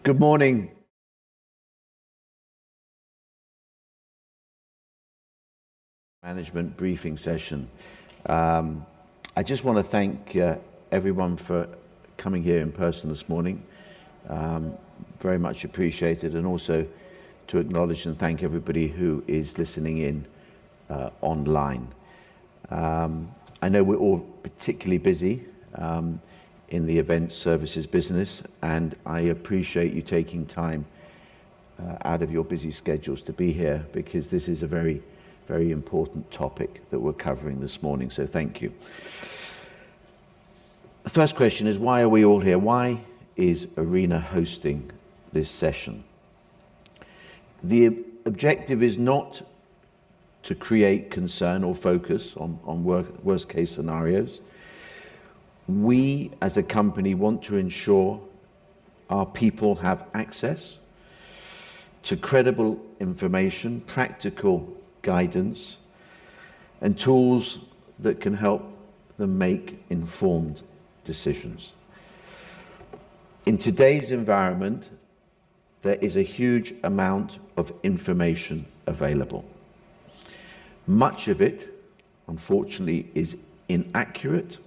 Good morning. Management briefing session. I just want to thank everyone for coming here in person this morning. Very much appreciated, and also to acknowledge and thank everybody who is listening in online. I know we're all particularly busy in the events services business, and I appreciate you taking time out of your busy schedules to be here, because this is a very, very important topic that we're covering this morning, so thank you. The first question is, why are we all here? Why is ARENA hosting this session? The objective is not to create concern or focus on worst case scenarios. We as a company want to ensure our people have access to credible information, practical guidance, and tools that can help them make informed decisions. In today's environment, there is a huge amount of information available. Much of it, unfortunately, is inaccurate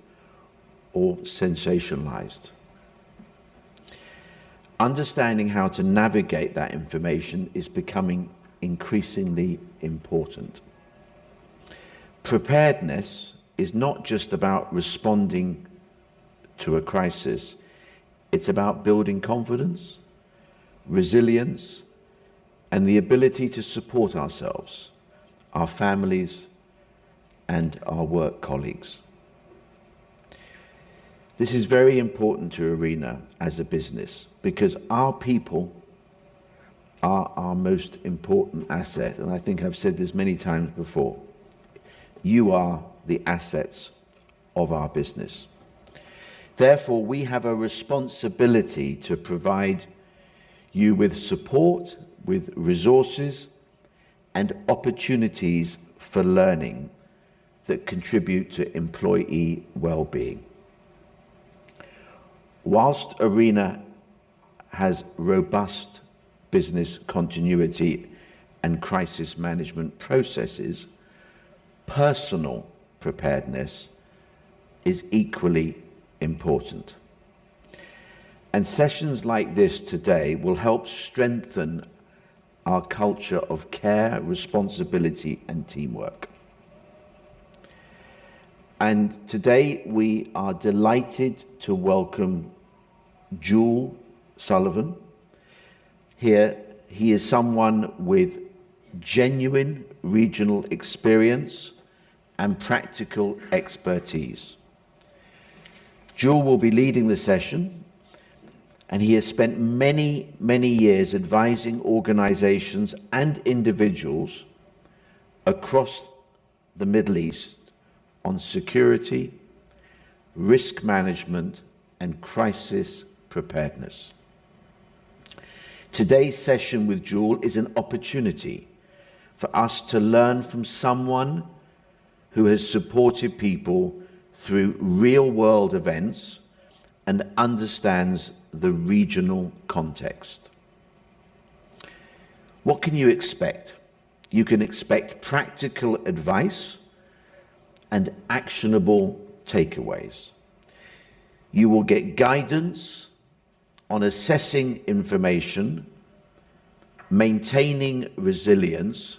or sensationalized. Understanding how to navigate that information is becoming increasingly important. Preparedness is not just about responding to a crisis, it's about building confidence, resilience, and the ability to support ourselves, our families, and our work colleagues. This is very important to ARENA as a business, because our people are our most important asset, and I think I've said this many times before. You are the assets of our business. Therefore, we have a responsibility to provide you with support, with resources, and opportunities for learning that contribute to employee well-being. Whilst ARENA has robust business continuity and crisis management processes, personal preparedness is equally important. And sessions like this today will help strengthen our culture of care, responsibility, and teamwork. And today we are delighted to welcome Jule Sullivan. Here, he is someone with genuine regional experience and practical expertise. Jule will be leading the session, and he has spent many, many years advising organizations and individuals across the Middle East on security, risk management, and crisis preparedness. Today's session with Jule is an opportunity for us to learn from someone who has supported people through real-world events and understands the regional context. What can you expect? You can expect practical advice and actionable takeaways. You will get guidance on assessing information, maintaining resilience,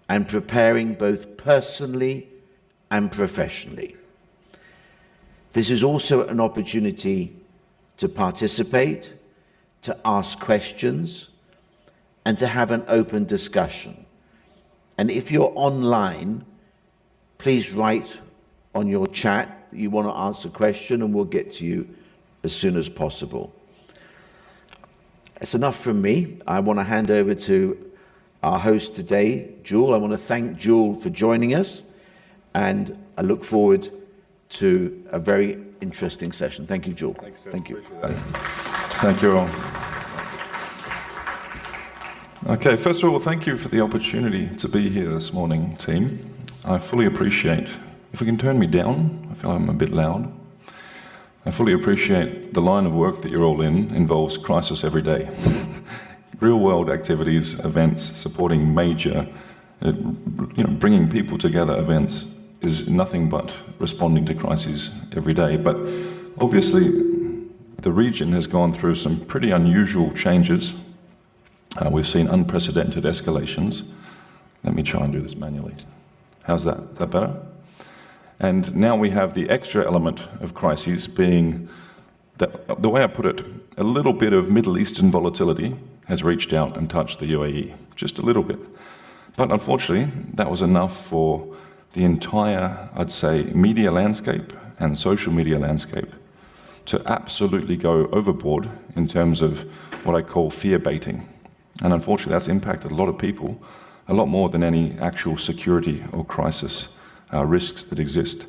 and preparing both personally and professionally. This is also an opportunity to participate, to ask questions, and to have an open discussion. And if you're online, please write on your chat that you want to ask a question, and we'll get to you as soon as possible. That's enough from me. I want to hand over to our host today, Jule. I want to thank Jule for joining us, and I look forward to a very interesting session. Thank you, Jule. Thanks, sir. Thank you. Thank you all. Okay, first of all, thank you for the opportunity to be here this morning, team. I fully appreciate. If we can turn me down, I feel I'm a bit loud. I fully appreciate the line of work that you're all in involves crisis every day. Real-world activities, events, supporting major, bringing people together events is nothing but responding to crises every day. But obviously, the region has gone through some pretty unusual changes. We've seen unprecedented escalations. Let me try and do this manually. How's that? Is that better? And now we have the extra element of crises being, that, the way I put it, a little bit of Middle Eastern volatility has reached out and touched the UAE, just a little bit. But unfortunately, that was enough for the entire, I'd say, media landscape and social media landscape to absolutely go overboard in terms of what I call fear baiting. And unfortunately, that's impacted a lot of people, a lot more than any actual security or crisis risks that exist.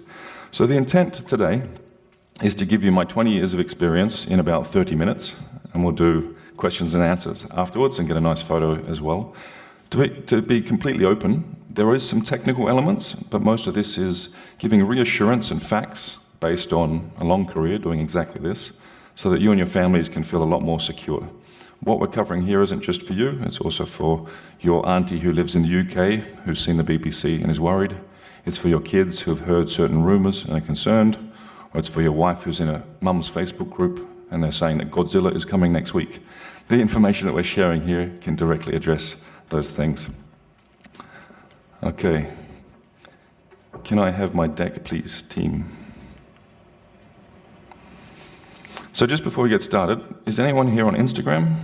So the intent today is to give you my 20 years of experience in about 30 minutes, and we'll do questions and answers afterwards and get a nice photo as well. To be completely open, there is some technical elements, but most of this is giving reassurance and facts based on a long career doing exactly this, so that you and your families can feel a lot more secure. What we're covering here isn't just for you, it's also for your auntie who lives in the UK, who's seen the BBC and is worried. It's for your kids who've heard certain rumours and are concerned, or it's for your wife who's in a mum's Facebook group and they're saying that Godzilla is coming next week. The information that we're sharing here can directly address those things. Okay. Can I have my deck, please, team? So just before we get started, is anyone here on Instagram?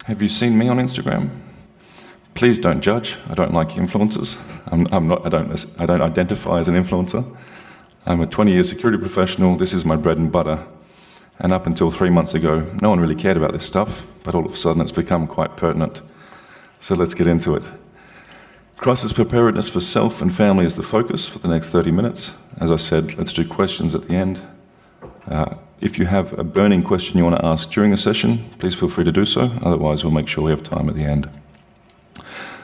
Have you seen me on Instagram? Please don't judge. I don't like influencers. I don't identify as an influencer. I'm a 20-year security professional. This is my bread and butter. And up until 3 months ago, no one really cared about this stuff, but all of a sudden it's become quite pertinent. So let's get into it. Crisis preparedness for self and family is the focus for the next 30 minutes. As I said, let's do questions at the end. If you have a burning question you want to ask during the session, please feel free to do so. Otherwise, we'll make sure we have time at the end.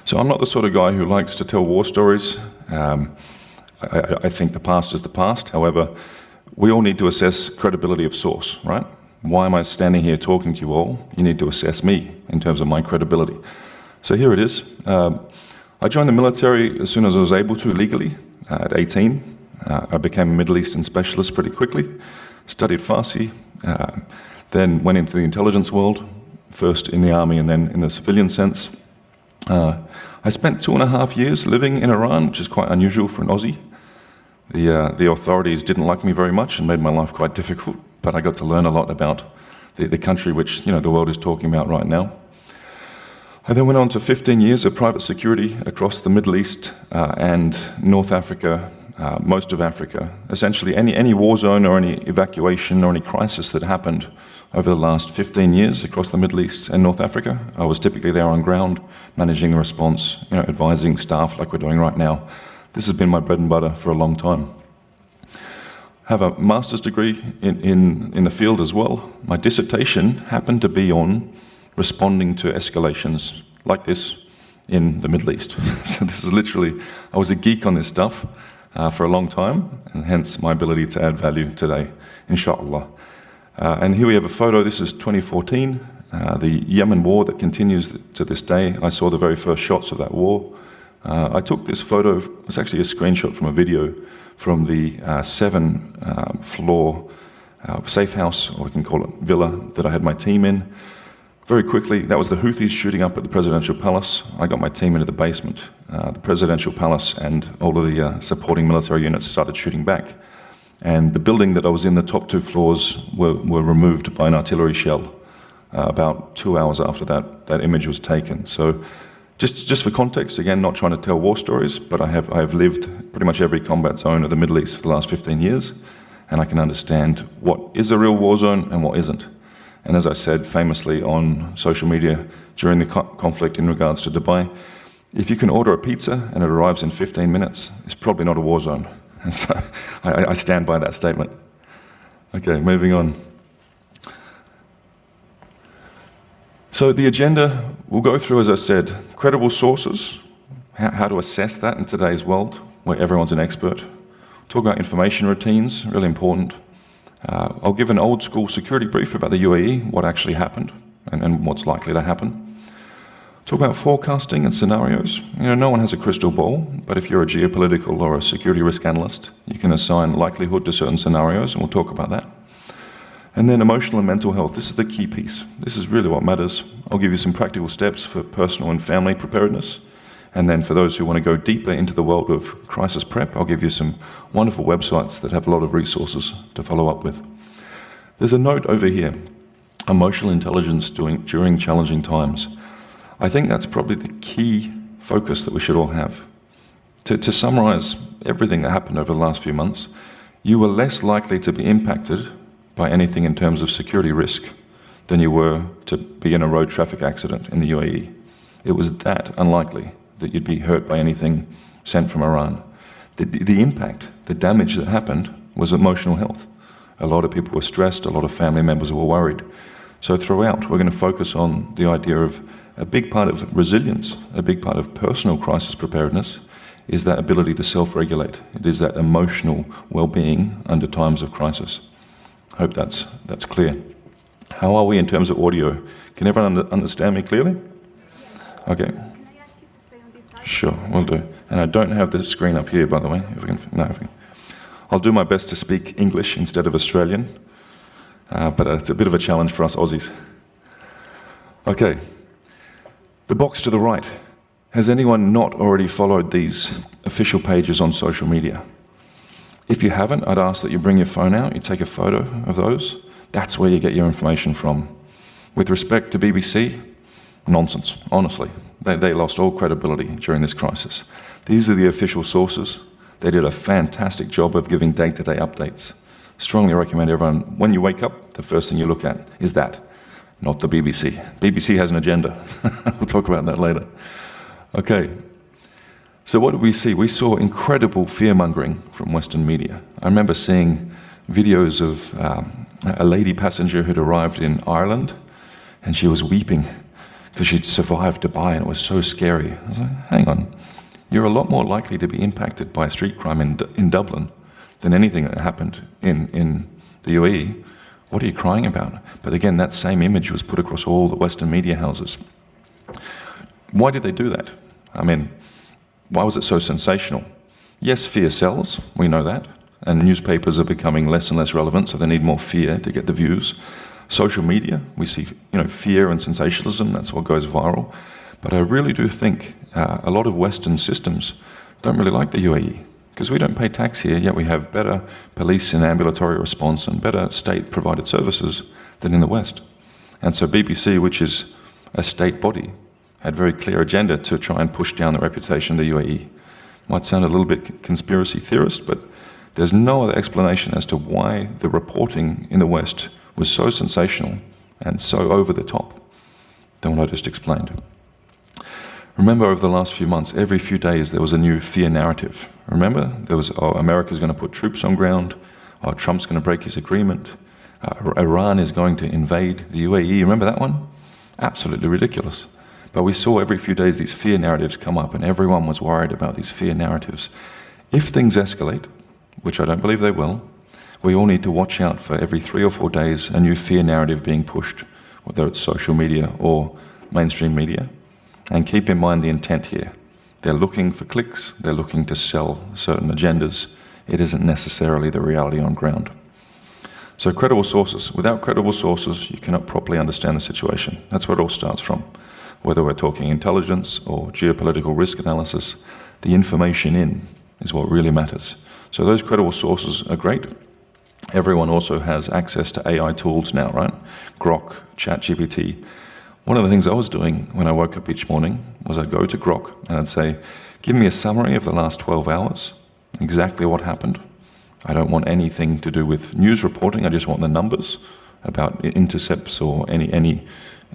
So I'm not the sort of guy who likes to tell war stories. I think the past is the past. However, we all need to assess credibility of source, right? Why am I standing here talking to you all? You need to assess me in terms of my credibility. So here it is. I joined the military as soon as I was able to legally, at 18. I became a Middle Eastern specialist pretty quickly, studied Farsi, then went into the intelligence world, first in the army and then in the civilian sense. I spent 2.5 years living in Iran, which is quite unusual for an Aussie. The authorities didn't like me very much and made my life quite difficult, but I got to learn a lot about the country which the world is talking about right now. I then went on to 15 years of private security across the Middle East and North Africa, most of Africa. Essentially any war zone or any evacuation or any crisis that happened over the last 15 years across the Middle East and North Africa, I was typically there on ground, managing the response, advising staff like we're doing right now. This has been my bread and butter for a long time. I have a master's degree in the field as well. My dissertation happened to be on responding to escalations like this in the Middle East. So this is literally, I was a geek on this stuff for a long time, and hence my ability to add value today, inshallah. And here we have a photo. This is 2014, the Yemen war that continues to this day. I saw the very first shots of that war. I took this photo, it's actually a screenshot from a video from the 7-floor safe house, or we can call it villa, that I had my team in. Very quickly, that was the Houthis shooting up at the presidential palace. I got my team into the basement. The presidential palace and all of the supporting military units started shooting back. And the building that I was in, the top 2 floors, were removed by an artillery shell about 2 hours after that image was taken. So just for context, again, not trying to tell war stories, but I have lived pretty much every combat zone of the Middle East for the last 15 years, and I can understand what is a real war zone and what isn't. And as I said famously on social media during the conflict in regards to Dubai, if you can order a pizza and it arrives in 15 minutes, it's probably not a war zone. And so I stand by that statement. Okay, moving on. So the agenda we'll go through, as I said, credible sources, how to assess that in today's world where everyone's an expert. Talk about information routines, really important. I'll give an old school security brief about the UAE, what actually happened, and what's likely to happen. Talk about forecasting and scenarios. No one has a crystal ball, but if you're a geopolitical or a security risk analyst, you can assign likelihood to certain scenarios, and we'll talk about that. And then emotional and mental health. This is the key piece. This is really what matters. I'll give you some practical steps for personal and family preparedness. And then for those who want to go deeper into the world of crisis prep, I'll give you some wonderful websites that have a lot of resources to follow up with. There's a note over here, emotional intelligence during challenging times. I think that's probably the key focus that we should all have. To summarize everything that happened over the last few months, you were less likely to be impacted by anything in terms of security risk than you were to be in a road traffic accident in the UAE. It was that unlikely that you'd be hurt by anything sent from Iran. The impact, the damage that happened was emotional health. A lot of people were stressed, a lot of family members were worried. So throughout, we're going to focus on the idea of a big part of resilience, a big part of personal crisis preparedness is that ability to self-regulate. It is that emotional well-being under times of crisis. I hope that's clear. How are we in terms of audio? Can everyone understand me clearly? Okay. Can I ask you to stay on this side? Sure, will do. And I don't have the screen up here, by the way. I'll do my best to speak English instead of Australian, but it's a bit of a challenge for us Aussies. Okay. The box to the right. Has anyone not already followed these official pages on social media? If you haven't, I'd ask that you bring your phone out, you take a photo of those. That's where you get your information from. With respect to BBC, nonsense, honestly. They lost all credibility during this crisis. These are the official sources. They did a fantastic job of giving day-to-day updates. Strongly recommend everyone, when you wake up, the first thing you look at is that. Not the BBC. BBC has an agenda. We'll talk about that later. Okay. So what did we see? We saw incredible fear-mongering from Western media. I remember seeing videos of a lady passenger who'd arrived in Ireland, and she was weeping because she'd survived Dubai, and it was so scary. I was like, hang on. You're a lot more likely to be impacted by street crime in Dublin than anything that happened in the UAE. What are you crying about? But again, that same image was put across all the Western media houses. Why did they do that? I mean, why was it so sensational? Yes, fear sells, we know that, and newspapers are becoming less and less relevant, so they need more fear to get the views. Social media, we see fear and sensationalism, that's what goes viral. But I really do think a lot of Western systems don't really like the UAE, because we don't pay tax here, yet we have better police and ambulatory response and better state-provided services than in the West. And so BBC, which is a state body, had a very clear agenda to try and push down the reputation of the UAE. Might sound a little bit conspiracy theorist, but there's no other explanation as to why the reporting in the West was so sensational and so over the top than what I just explained. Remember, over the last few months, every few days there was a new fear narrative. Remember? There was, America's going to put troops on ground, Trump's going to break his agreement, Iran is going to invade the UAE. Remember that one? Absolutely ridiculous. But we saw every few days these fear narratives come up, and everyone was worried about these fear narratives. If things escalate, which I don't believe they will, we all need to watch out for every 3 or 4 days a new fear narrative being pushed, whether it's social media or mainstream media. And keep in mind the intent here. They're looking for clicks, they're looking to sell certain agendas. It isn't necessarily the reality on ground. So credible sources. Without credible sources, you cannot properly understand the situation. That's where it all starts from. Whether we're talking intelligence or geopolitical risk analysis, the information in is what really matters. So those credible sources are great. Everyone also has access to AI tools now, right? Grok, ChatGPT. One of the things I was doing when I woke up each morning was I'd go to Grok and I'd say, give me a summary of the last 12 hours, exactly what happened. I don't want anything to do with news reporting, I just want the numbers about intercepts or any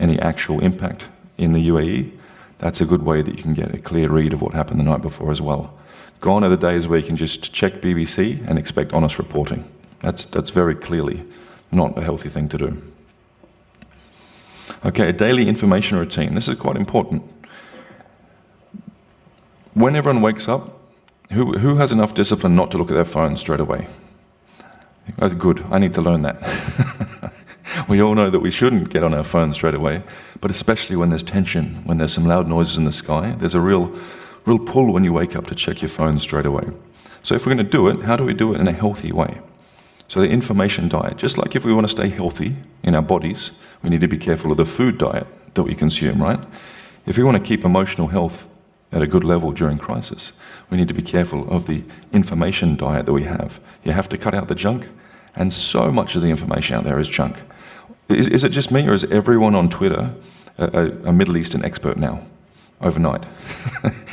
actual impact in the UAE. That's a good way that you can get a clear read of what happened the night before as well. Gone are the days where you can just check BBC and expect honest reporting. That's very clearly not a healthy thing to do. Okay, a daily information routine. This is quite important. When everyone wakes up, who has enough discipline not to look at their phone straight away? Oh, good, I need to learn that. We all know that we shouldn't get on our phone straight away, but especially when there's tension, when there's some loud noises in the sky, there's a real pull when you wake up to check your phone straight away. So if we're going to do it, how do we do it in a healthy way? So the information diet, just like if we want to stay healthy in our bodies, we need to be careful of the food diet that we consume, right? If we want to keep emotional health at a good level during crisis, we need to be careful of the information diet that we have. You have to cut out the junk, and so much of the information out there is junk. Is it just me, or is everyone on Twitter a Middle Eastern expert now, overnight?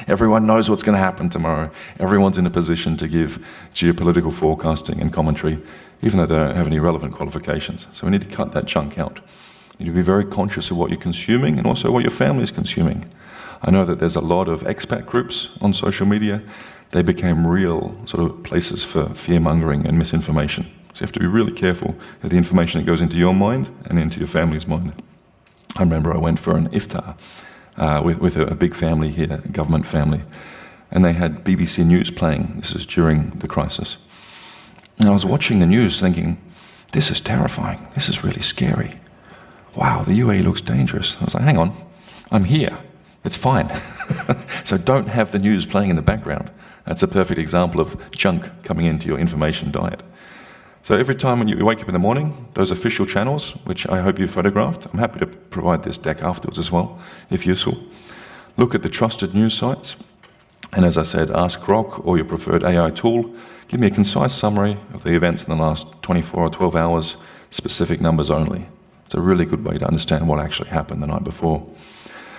Everyone knows what's going to happen tomorrow. Everyone's in a position to give geopolitical forecasting and commentary, even though they don't have any relevant qualifications. So we need to cut that junk out. You need to be very conscious of what you're consuming and also what your family is consuming. I know that there's a lot of expat groups on social media. They became real sort of places for fear-mongering and misinformation. So you have to be really careful of the information that goes into your mind and into your family's mind. I remember I went for an iftar with a big family here, a government family, and they had BBC News playing. This is during the crisis. And I was watching the news thinking, this is terrifying. This is really scary. Wow, the UAE looks dangerous. I was like, hang on, I'm here. It's fine. So don't have the news playing in the background. That's a perfect example of junk coming into your information diet. So every time when you wake up in the morning, those official channels, which I hope you photographed, I'm happy to provide this deck afterwards as well, if useful. Look at the trusted news sites. And as I said, ask Grok or your preferred AI tool. Give me a concise summary of the events in the last 24 or 12 hours, specific numbers only. It's a really good way to understand what actually happened the night before.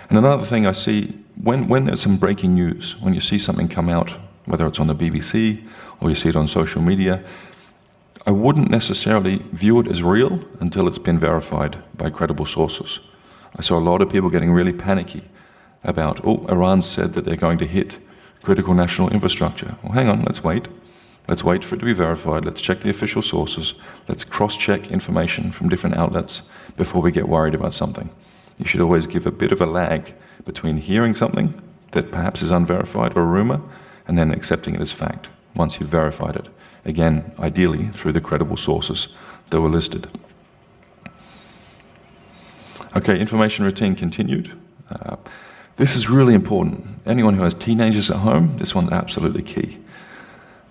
And another thing I see, when there's some breaking news, when you see something come out, whether it's on the BBC or you see it on social media, I wouldn't necessarily view it as real until it's been verified by credible sources. I saw a lot of people getting really panicky about, oh, Iran said that they're going to hit critical national infrastructure. Well, hang on, let's wait. Let's wait for it to be verified. Let's check the official sources. Let's cross-check information from different outlets before we get worried about something. You should always give a bit of a lag between hearing something that perhaps is unverified or a rumor and then accepting it as fact once you've verified it. Again, ideally through the credible sources that were listed. Okay, information routine continued. This is really important. Anyone who has teenagers at home, this one's absolutely key.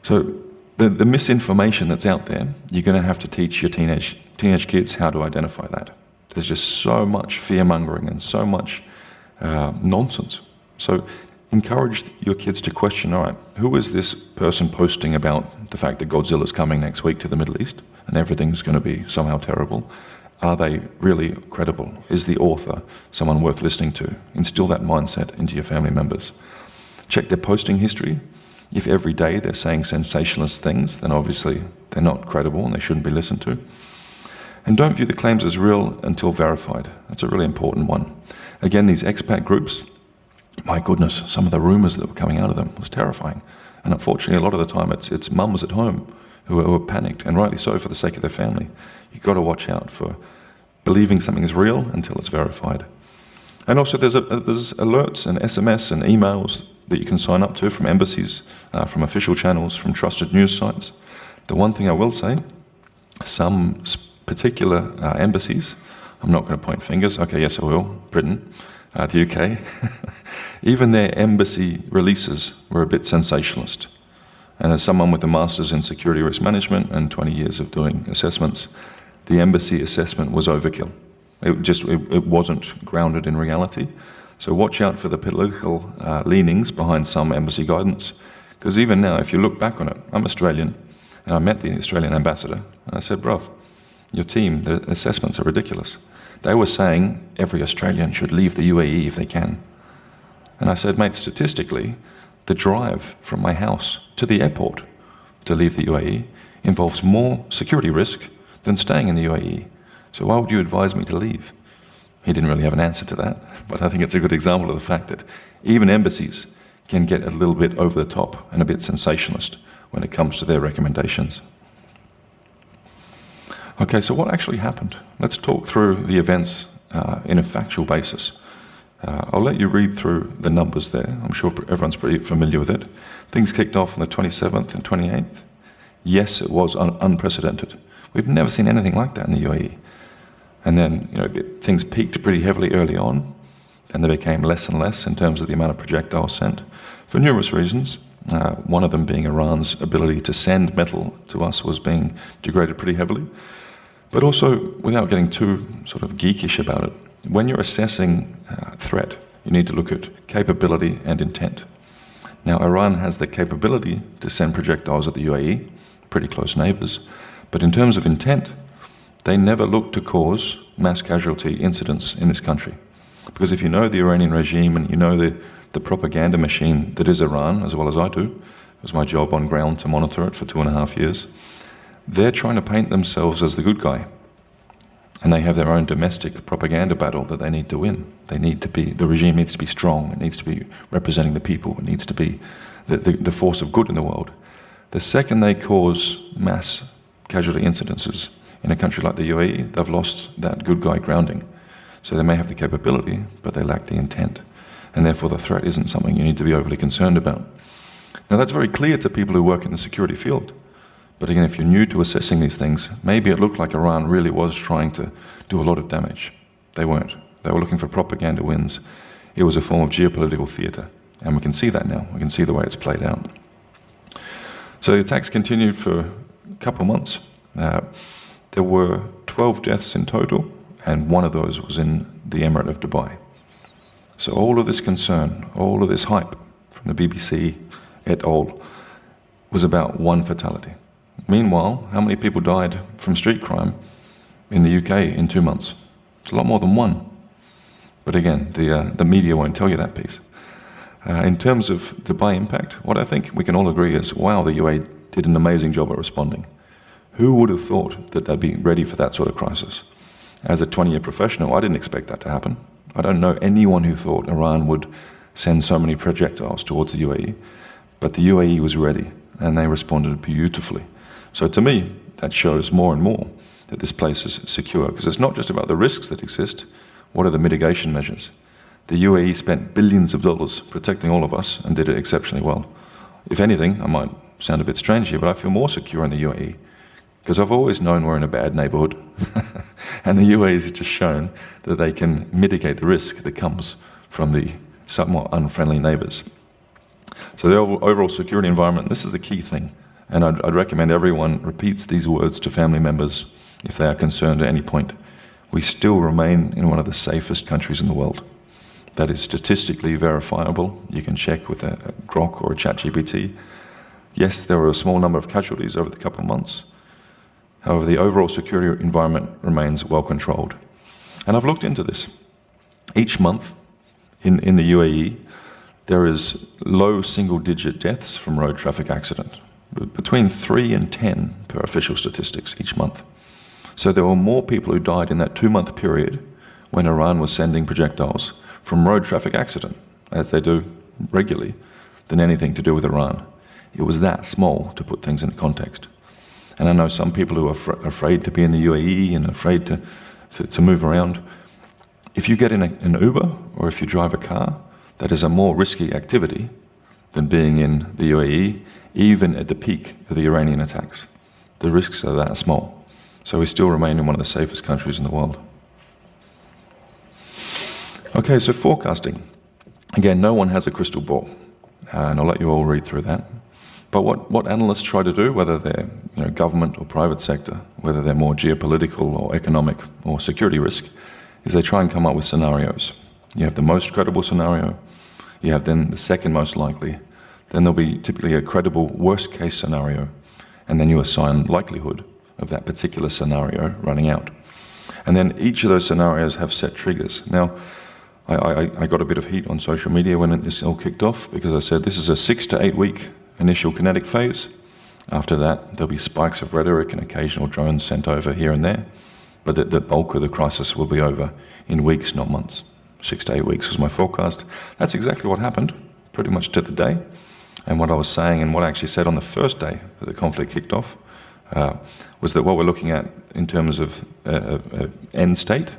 So the misinformation that's out there, you're going to have to teach your teenage kids how to identify that. There's just so much fear-mongering and so much nonsense. So encourage your kids to question, all right, who is this person posting about the fact that Godzilla's coming next week to the Middle East and everything's going to be somehow terrible? Are they really credible? Is the author someone worth listening to? Instill that mindset into your family members. Check their posting history. If every day they're saying sensationalist things, then obviously they're not credible and they shouldn't be listened to. And don't view the claims as real until verified. That's a really important one. Again, these expat groups, my goodness, some of the rumors that were coming out of them was terrifying. And unfortunately, a lot of the time, it's mums at home who are panicked, and rightly so for the sake of their family. You've got to watch out for believing something is real until it's verified. And also, there's alerts and SMS and emails that you can sign up to from embassies, from official channels, from trusted news sites. The one thing I will say, some particular embassies, I'm not going to point fingers, okay, yes I will, Britain, the UK, even their embassy releases were a bit sensationalist. And as someone with a master's in security risk management and 20 years of doing assessments, the embassy assessment was overkill. It wasn't grounded in reality. So watch out for the political leanings behind some embassy guidance, because even now, if you look back on it, I'm Australian, and I met the Australian ambassador, and I said, bruv, your team, the assessments are ridiculous. They were saying every Australian should leave the UAE if they can. And I said, mate, statistically, the drive from my house to the airport to leave the UAE involves more security risk than staying in the UAE. So why would you advise me to leave? He didn't really have an answer to that, but I think it's a good example of the fact that even embassies can get a little bit over the top and a bit sensationalist when it comes to their recommendations. Okay, so what actually happened? Let's talk through the events in a factual basis. I'll let you read through the numbers there. I'm sure everyone's pretty familiar with it. Things kicked off on the 27th and 28th. Yes, it was unprecedented. We've never seen anything like that in the UAE. And then, things peaked pretty heavily early on, and they became less and less in terms of the amount of projectiles sent, for numerous reasons. One of them being Iran's ability to send metal to us was being degraded pretty heavily. But also, without getting too sort of geekish about it, when you're assessing threat, you need to look at capability and intent. Now, Iran has the capability to send projectiles at the UAE, pretty close neighbors, but in terms of intent, they never look to cause mass casualty incidents in this country. Because if you know the Iranian regime and you know the propaganda machine that is Iran, as well as I do, it was my job on ground to monitor it for 2.5 years, they're trying to paint themselves as the good guy. And they have their own domestic propaganda battle that they need to win. The regime needs to be strong, it needs to be representing the people, it needs to be the force of good in the world. The second they cause mass casualty incidences in a country like the UAE, they've lost that good guy grounding. So they may have the capability, but they lack the intent. And therefore the threat isn't something you need to be overly concerned about. Now that's very clear to people who work in the security field. But again, if you're new to assessing these things, maybe it looked like Iran really was trying to do a lot of damage. They weren't. They were looking for propaganda wins. It was a form of geopolitical theater. And we can see that now. We can see the way it's played out. So the attacks continued for a couple of months. There were 12 deaths in total, and one of those was in the Emirate of Dubai. So all of this concern, all of this hype from the BBC et al. Was about one fatality. Meanwhile, how many people died from street crime in the UK in 2 months? It's a lot more than one. But again, the media won't tell you that piece. In terms of Dubai impact, what I think we can all agree is, wow, the UAE did an amazing job at responding. Who would have thought that they'd be ready for that sort of crisis? As a 20-year professional, I didn't expect that to happen. I don't know anyone who thought Iran would send so many projectiles towards the UAE, but the UAE was ready, and they responded beautifully. So to me, that shows more and more that this place is secure, because it's not just about the risks that exist. What are the mitigation measures? The UAE spent billions of dollars protecting all of us and did it exceptionally well. If anything, I might sound a bit strange here, but I feel more secure in the UAE, because I've always known we're in a bad neighborhood. And the UAE has just shown that they can mitigate the risk that comes from the somewhat unfriendly neighbors. So the overall security environment, this is the key thing. And I'd recommend everyone repeats these words to family members if they are concerned at any point. We still remain in one of the safest countries in the world. That is statistically verifiable. You can check with a Grok or a ChatGPT. Yes, there were a small number of casualties over the couple of months. However, the overall security environment remains well controlled. And I've looked into this. Each month in the UAE, there is low single-digit deaths from road traffic accident, between 3 and 10 per official statistics each month. So there were more people who died in that 2-month period when Iran was sending projectiles from road traffic accident, as they do regularly, than anything to do with Iran. It was that small, to put things in context. And I know some people who are afraid to be in the UAE and afraid to move around. If you get in an Uber or if you drive a car, that is a more risky activity than being in the UAE, even at the peak of the Iranian attacks. The risks are that small. So we still remain in one of the safest countries in the world. Okay, so forecasting. Again, no one has a crystal ball, and I'll let you all read through that. But what analysts try to do, whether they're government or private sector, whether they're more geopolitical or economic or security risk, is they try and come up with scenarios. You have the most credible scenario, you have then the second most likely, then there'll be typically a credible worst case scenario, and then you assign likelihood of that particular scenario running out. And then each of those scenarios have set triggers. Now, I got a bit of heat on social media when this all kicked off, because I said this is a 6 to 8 week initial kinetic phase. After that, there'll be spikes of rhetoric and occasional drones sent over here and there, but the bulk of the crisis will be over in weeks, not months. 6 to 8 weeks was my forecast. That's exactly what happened, pretty much to the day. And what I was saying, and what I actually said on the first day that the conflict kicked off, was that what we're looking at in terms of end state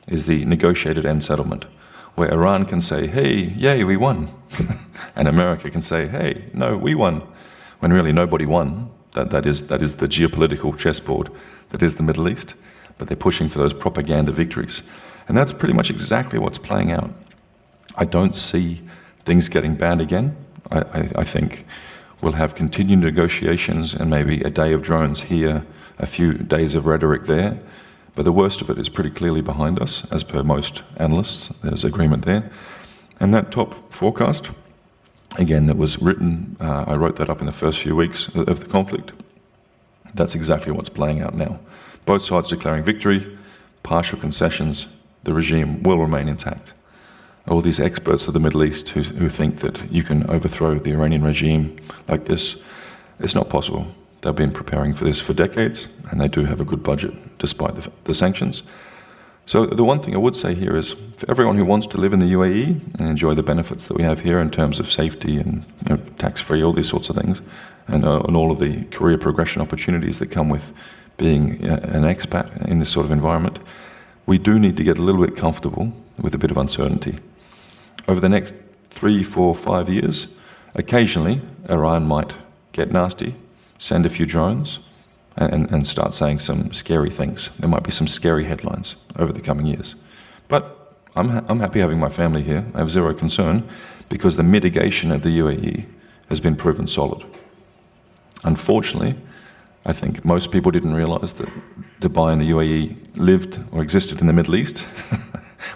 is the negotiated end settlement, where Iran can say, hey, yay, we won. And America can say, hey, no, we won. When really nobody won. That is the geopolitical chessboard that is the Middle East, but they're pushing for those propaganda victories. And that's pretty much exactly what's playing out. I don't see things getting bad again. I think we'll have continued negotiations and maybe a day of drones here, a few days of rhetoric there. But the worst of it is pretty clearly behind us, as per most analysts. There's agreement there. And that top forecast, again, that was written, I wrote that up in the first few weeks of the conflict. That's exactly what's playing out now. Both sides declaring victory, partial concessions, the regime will remain intact. All these experts of the Middle East who think that you can overthrow the Iranian regime like this, it's not possible. They've been preparing for this for decades, and they do have a good budget despite the sanctions. So the one thing I would say here is, for everyone who wants to live in the UAE and enjoy the benefits that we have here in terms of safety and tax-free, all these sorts of things, and all of the career progression opportunities that come with being an expat in this sort of environment, we do need to get a little bit comfortable with a bit of uncertainty. Over the next 3, 4, 5 years, occasionally Iran might get nasty, send a few drones, and start saying some scary things. There might be some scary headlines over the coming years. But I'm happy having my family here. I have zero concern because the mitigation of the UAE has been proven solid. Unfortunately, I think most people didn't realize that Dubai and the UAE lived or existed in the Middle East.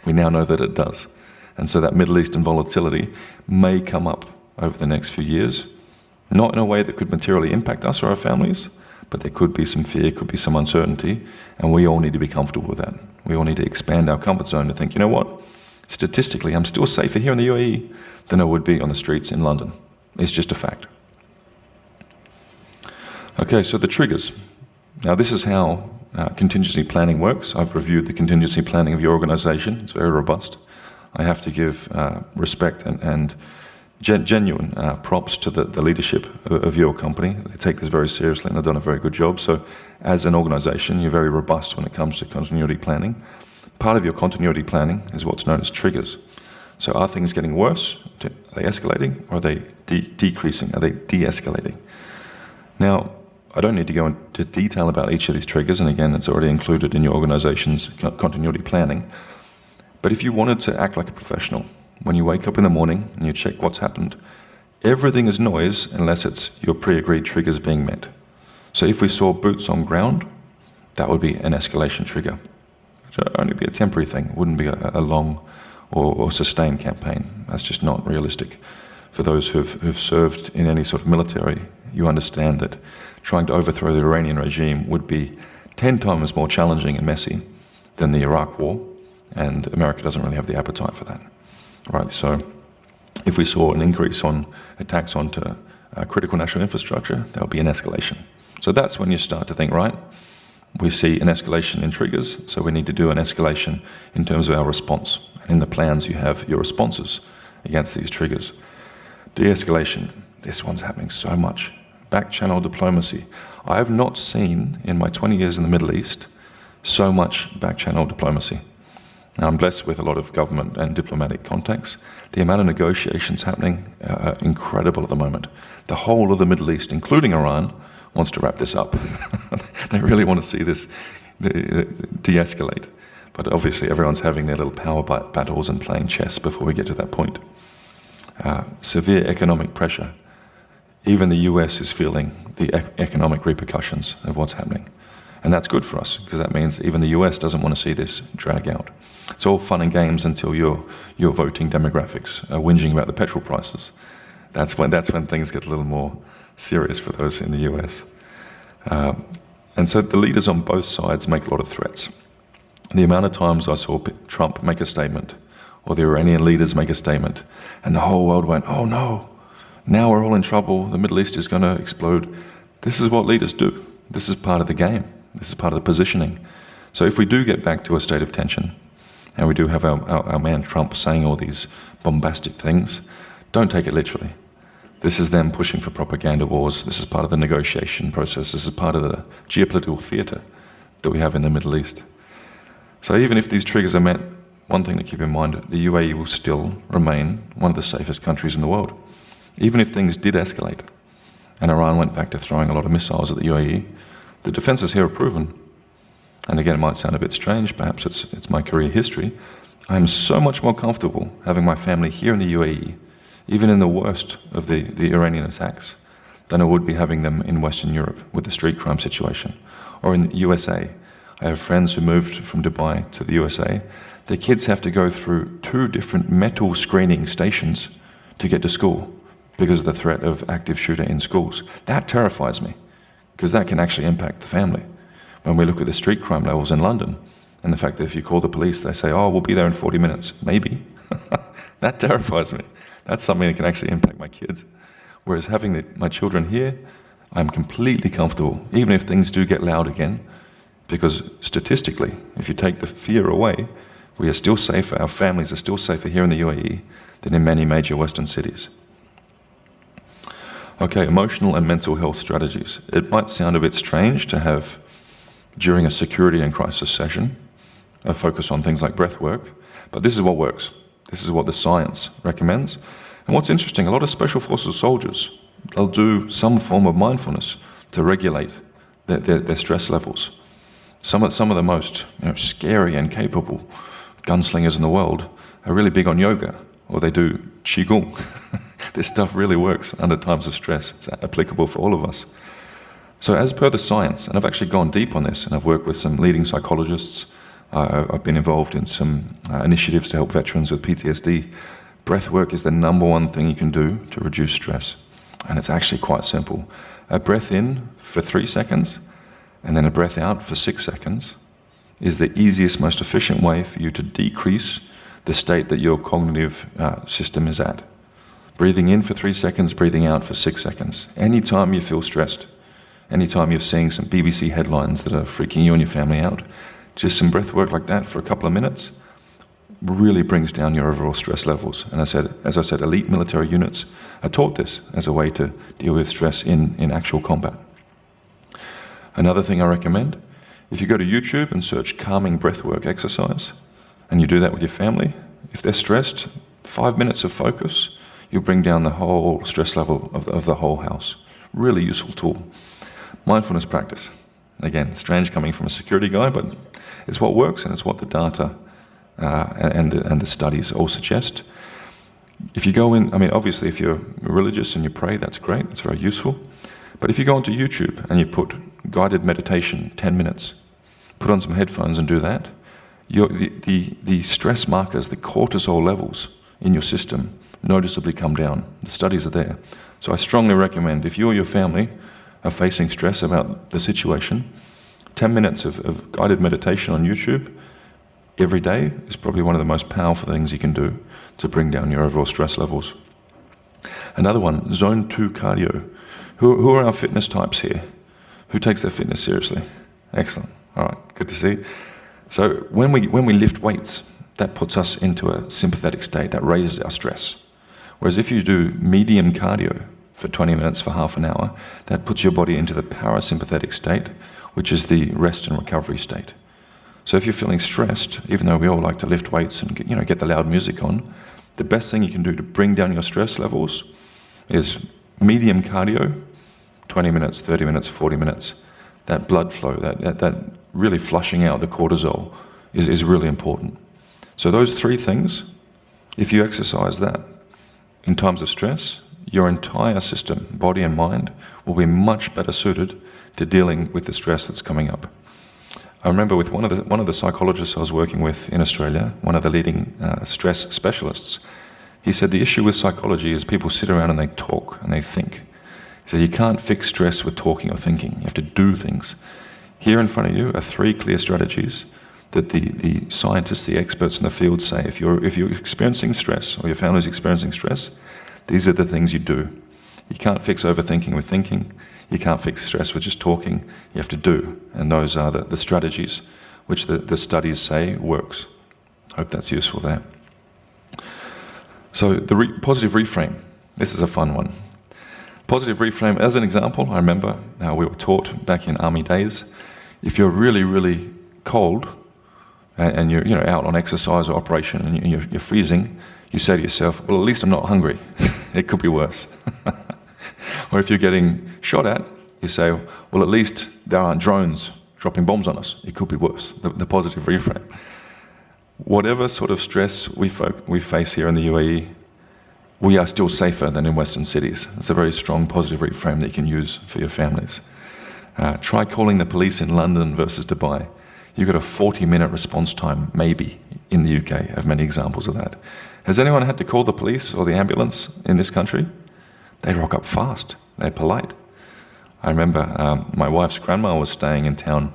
We now know that it does. And so that Middle Eastern volatility may come up over the next few years, not in a way that could materially impact us or our families, but there could be some fear, could be some uncertainty, and we all need to be comfortable with that. We all need to expand our comfort zone to think, you know what, statistically, I'm still safer here in the UAE than I would be on the streets in London. It's just a fact. Okay, so the triggers. Now this is how contingency planning works. I've reviewed the contingency planning of your organization. It's very robust. I have to give respect and genuine props to the leadership of your company. They take this very seriously and they've done a very good job. So as an organization, you're very robust when it comes to continuity planning. Part of your continuity planning is what's known as triggers. So are things getting worse? Are they escalating? Or are they decreasing? Are they de-escalating? Now, I don't need to go into detail about each of these triggers, and again, it's already included in your organization's continuity planning. But if you wanted to act like a professional, when you wake up in the morning and you check what's happened, everything is noise unless it's your pre-agreed triggers being met. So if we saw boots on ground, that would be an escalation trigger. It would only be a temporary thing. It wouldn't be a long or sustained campaign. That's just not realistic. For those who've served in any sort of military, you understand that trying to overthrow the Iranian regime would be 10 times more challenging and messy than the Iraq War, and America doesn't really have the appetite for that. Right, so if we saw an increase on attacks onto critical national infrastructure, that would be an escalation. So that's when you start to think, right, we see an escalation in triggers, so we need to do an escalation in terms of our response. And in the plans you have your responses against these triggers. De-escalation, this one's happening so much. Back-channel diplomacy. I have not seen, in my 20 years in the Middle East, so much back-channel diplomacy. Now, I'm blessed with a lot of government and diplomatic contacts. The amount of negotiations happening are incredible at the moment. The whole of the Middle East, including Iran, wants to wrap this up. They really want to see this de-escalate. But obviously everyone's having their little power battles and playing chess before we get to that point. Severe economic pressure. Even the US is feeling the economic repercussions of what's happening. And that's good for us, because that means even the US doesn't want to see this drag out. It's all fun and games until your voting demographics are whinging about the petrol prices. That's when things get a little more serious for those in the US. And so the leaders on both sides make a lot of threats. The amount of times I saw Trump make a statement, or the Iranian leaders make a statement, and the whole world went, oh no, now we're all in trouble, the Middle East is going to explode. This is what leaders do. This is part of the game. This is part of the positioning. So if we do get back to a state of tension, and we do have our man Trump saying all these bombastic things, don't take it literally. This is them pushing for propaganda wars. This is part of the negotiation process. This is part of the geopolitical theater that we have in the Middle East. So even if these triggers are met, one thing to keep in mind, the UAE will still remain one of the safest countries in the world. Even if things did escalate, and Iran went back to throwing a lot of missiles at the UAE, the defences here are proven. And again, it might sound a bit strange, perhaps it's my career history. I am so much more comfortable having my family here in the UAE, even in the worst of the Iranian attacks, than I would be having them in Western Europe with the street crime situation. Or in the USA. I have friends who moved from Dubai to the USA. Their kids have to go through 2 different metal screening stations to get to school because of the threat of active shooter in schools. That terrifies me, because that can actually impact the family. When we look at the street crime levels in London, and the fact that if you call the police, they say, oh, we'll be there in 40 minutes. Maybe. That terrifies me. That's something that can actually impact my kids. Whereas having my children here, I'm completely comfortable, even if things do get loud again, because statistically, if you take the fear away, we are still safer, our families are still safer here in the UAE than in many major Western cities. Okay, emotional and mental health strategies. It might sound a bit strange to have, during a security and crisis session, a focus on things like breath work, but this is what works. This is what the science recommends. And what's interesting, a lot of Special Forces soldiers, they'll do some form of mindfulness to regulate their stress levels. Some of the most scary and capable gunslingers in the world are really big on yoga, or they do qigong. This stuff really works under times of stress. It's applicable for all of us. So as per the science, and I've actually gone deep on this, and I've worked with some leading psychologists, I've been involved in some initiatives to help veterans with PTSD. Breath work is the #1 thing you can do to reduce stress. And it's actually quite simple. A breath in for 3 seconds, and then a breath out for 6 seconds is the easiest, most efficient way for you to decrease the state that your cognitive system is at. Breathing in for 3 seconds, breathing out for 6 seconds. Anytime you feel stressed, anytime you're seeing some BBC headlines that are freaking you and your family out, just some breath work like that for a couple of minutes really brings down your overall stress levels. And as I said, elite military units are taught this as a way to deal with stress in actual combat. Another thing I recommend, if you go to YouTube and search calming breathwork exercise, and you do that with your family, if they're stressed, 5 minutes of focus, you'll bring down the whole stress level of the whole house. Really useful tool. Mindfulness practice. Again, strange coming from a security guy, but it's what works and it's what the data and the studies all suggest. If you go in, obviously if you're religious and you pray, that's great, that's very useful. But if you go onto YouTube and you put guided meditation, 10 minutes, put on some headphones and do that, the stress markers, the cortisol levels in your system noticeably come down. The studies are there. So I strongly recommend, if you or your family are facing stress about the situation, 10 minutes of guided meditation on YouTube every day is probably one of the most powerful things you can do to bring down your overall stress levels. Another one, Zone 2 cardio. Who are our fitness types here? Who takes their fitness seriously? Excellent. All right, good to see. So when we lift weights, that puts us into a sympathetic state, that raises our stress. Whereas if you do medium cardio for 20 minutes for half an hour, that puts your body into the parasympathetic state, which is the rest and recovery state. So if you're feeling stressed, even though we all like to lift weights and get the loud music on, the best thing you can do to bring down your stress levels is medium cardio, 20 minutes, 30 minutes, 40 minutes. That blood flow, that really flushing out the cortisol is really important. So those 3 things, if you exercise that in times of stress, your entire system, body and mind, will be much better suited to dealing with the stress that's coming up. I remember with one of the psychologists I was working with in Australia, one of the leading stress specialists, he said the issue with psychology is people sit around and they talk and they think. He said you can't fix stress with talking or thinking. You have to do things. Here in front of you are 3 clear strategies that the scientists, the experts in the field say, if you're experiencing stress or your family's experiencing stress, these are the things you do. You can't fix overthinking with thinking. You can't fix stress with just talking. You have to do. And those are the strategies which the studies say works. Hope that's useful there. So the positive reframe. This is a fun one. Positive reframe, as an example, I remember we were taught back in army days, if you're really, really cold and you're out on exercise or operation and you're freezing, you say to yourself, well, at least I'm not hungry. It could be worse. Or if you're getting shot at, you say, well, at least there aren't drones dropping bombs on us. It could be worse, the positive reframe. Whatever sort of stress we face here in the UAE, we are still safer than in Western cities. It's a very strong positive reframe that you can use for your families. Try calling the police in London versus Dubai. You've got a 40-minute response time, maybe, in the UK. I have many examples of that. Has anyone had to call the police or the ambulance in this country? They rock up fast. They're polite. I remember my wife's grandma was staying in town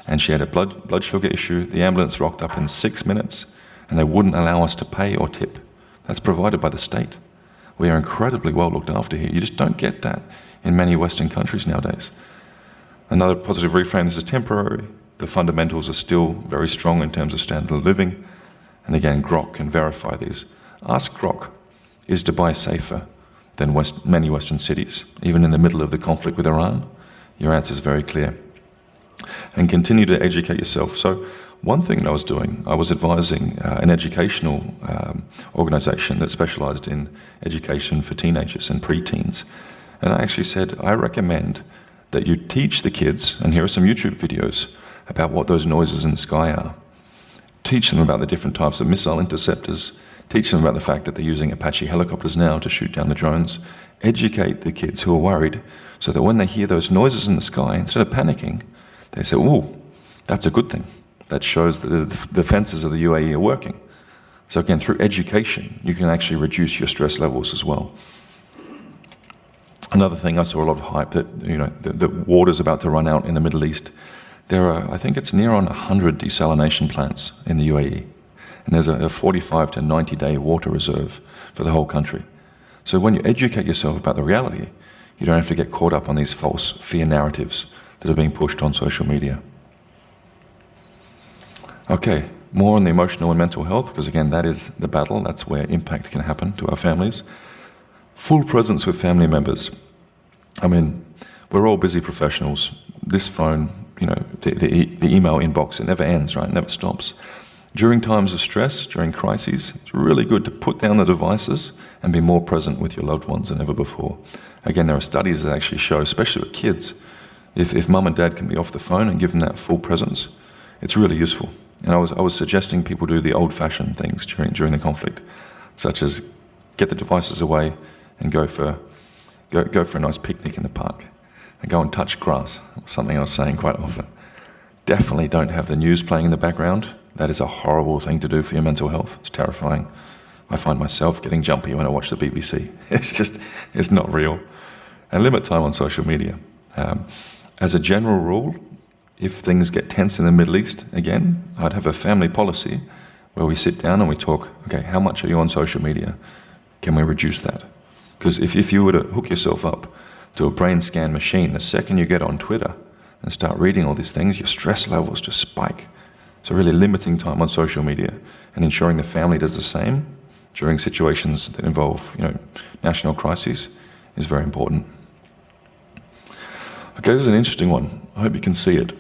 and she had a blood sugar issue. The ambulance rocked up in 6 minutes and they wouldn't allow us to pay or tip. That's provided by the state. We are incredibly well looked after here. You just don't get that in many Western countries nowadays. Another positive reframe, this is temporary. The fundamentals are still very strong in terms of standard of living. And again, Grok can verify these. Ask Grok, is Dubai safer than many Western cities, even in the middle of the conflict with Iran? Your answer is very clear. And continue to educate yourself. So one thing I was doing, I was advising an educational organization that specialized in education for teenagers and preteens. And I actually said, I recommend that you teach the kids, and here are some YouTube videos about what those noises in the sky are. Teach them about the different types of missile interceptors. Teach them about the fact that they're using Apache helicopters now to shoot down the drones. Educate the kids who are worried so that when they hear those noises in the sky, instead of panicking, they say, oh, that's a good thing. That shows that the defenses of the UAE are working. So again, through education, you can actually reduce your stress levels as well. Another thing, I saw a lot of hype that the water's about to run out in the Middle East. There are, I think it's near on 100 desalination plants in the UAE. And there's a 45 to 90-day water reserve for the whole country. So when you educate yourself about the reality, you don't have to get caught up on these false fear narratives that are being pushed on social media. Okay, more on the emotional and mental health, because again, that is the battle. That's where impact can happen to our families. Full presence with family members. I mean, we're all busy professionals. This phone, the email inbox, it never ends, right? It never stops. During times of stress, during crises, it's really good to put down the devices and be more present with your loved ones than ever before. Again, there are studies that actually show, especially with kids, if mum and dad can be off the phone and give them that full presence, it's really useful. And I was suggesting people do the old-fashioned things during the conflict, such as get the devices away and go for a nice picnic in the park and go and touch grass, something I was saying quite often. Definitely don't have the news playing in the background. That is a horrible thing to do for your mental health. It's terrifying. I find myself getting jumpy when I watch the BBC. It's not real. And limit time on social media. As a general rule, if things get tense in the Middle East, again, I'd have a family policy where we sit down and we talk, okay, how much are you on social media? Can we reduce that? Because if you were to hook yourself up to a brain scan machine, the second you get on Twitter and start reading all these things, your stress levels just spike. So really limiting time on social media and ensuring the family does the same during situations that involve, national crises is very important. Okay, this is an interesting one. I hope you can see it.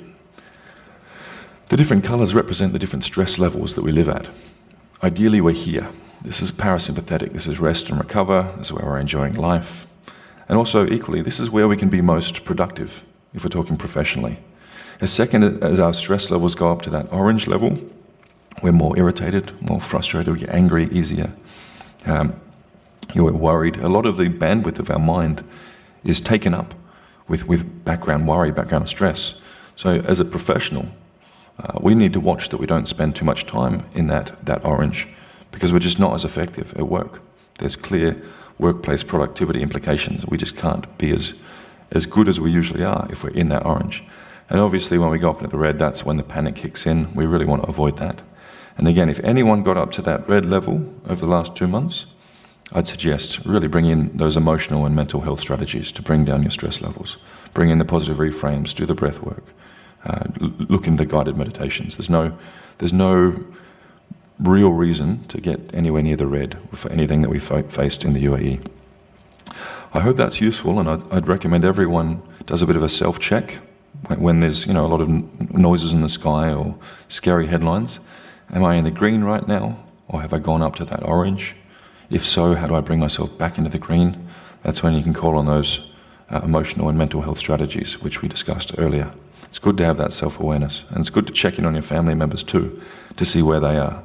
The different colors represent the different stress levels that we live at. Ideally, we're here. This is parasympathetic. This is rest and recover. This is where we're enjoying life. And also, equally, this is where we can be most productive if we're talking professionally. As second, as our stress levels go up to that orange level, we're more irritated, more frustrated, we get angry easier. We're worried. A lot of the bandwidth of our mind is taken up with background worry, background stress. So as a professional, we need to watch that we don't spend too much time in that orange, because we're just not as effective at work. There's clear workplace productivity implications. We just can't be as good as we usually are if we're in that orange. And obviously when we go up into the red, that's when the panic kicks in. We really want to avoid that. And again, if anyone got up to that red level over the last 2 months, I'd suggest really bring in those emotional and mental health strategies to bring down your stress levels. Bring in the positive reframes, do the breath work, look into the guided meditations. There's no real reason to get anywhere near the red for anything that we faced in the UAE. I hope that's useful, and I'd recommend everyone does a bit of a self-check when there's a lot of noises in the sky or scary headlines. Am I in the green right now, or have I gone up to that orange? If so, how do I bring myself back into the green? That's when you can call on those emotional and mental health strategies, which we discussed earlier. It's good to have that self-awareness, and it's good to check in on your family members too, to see where they are.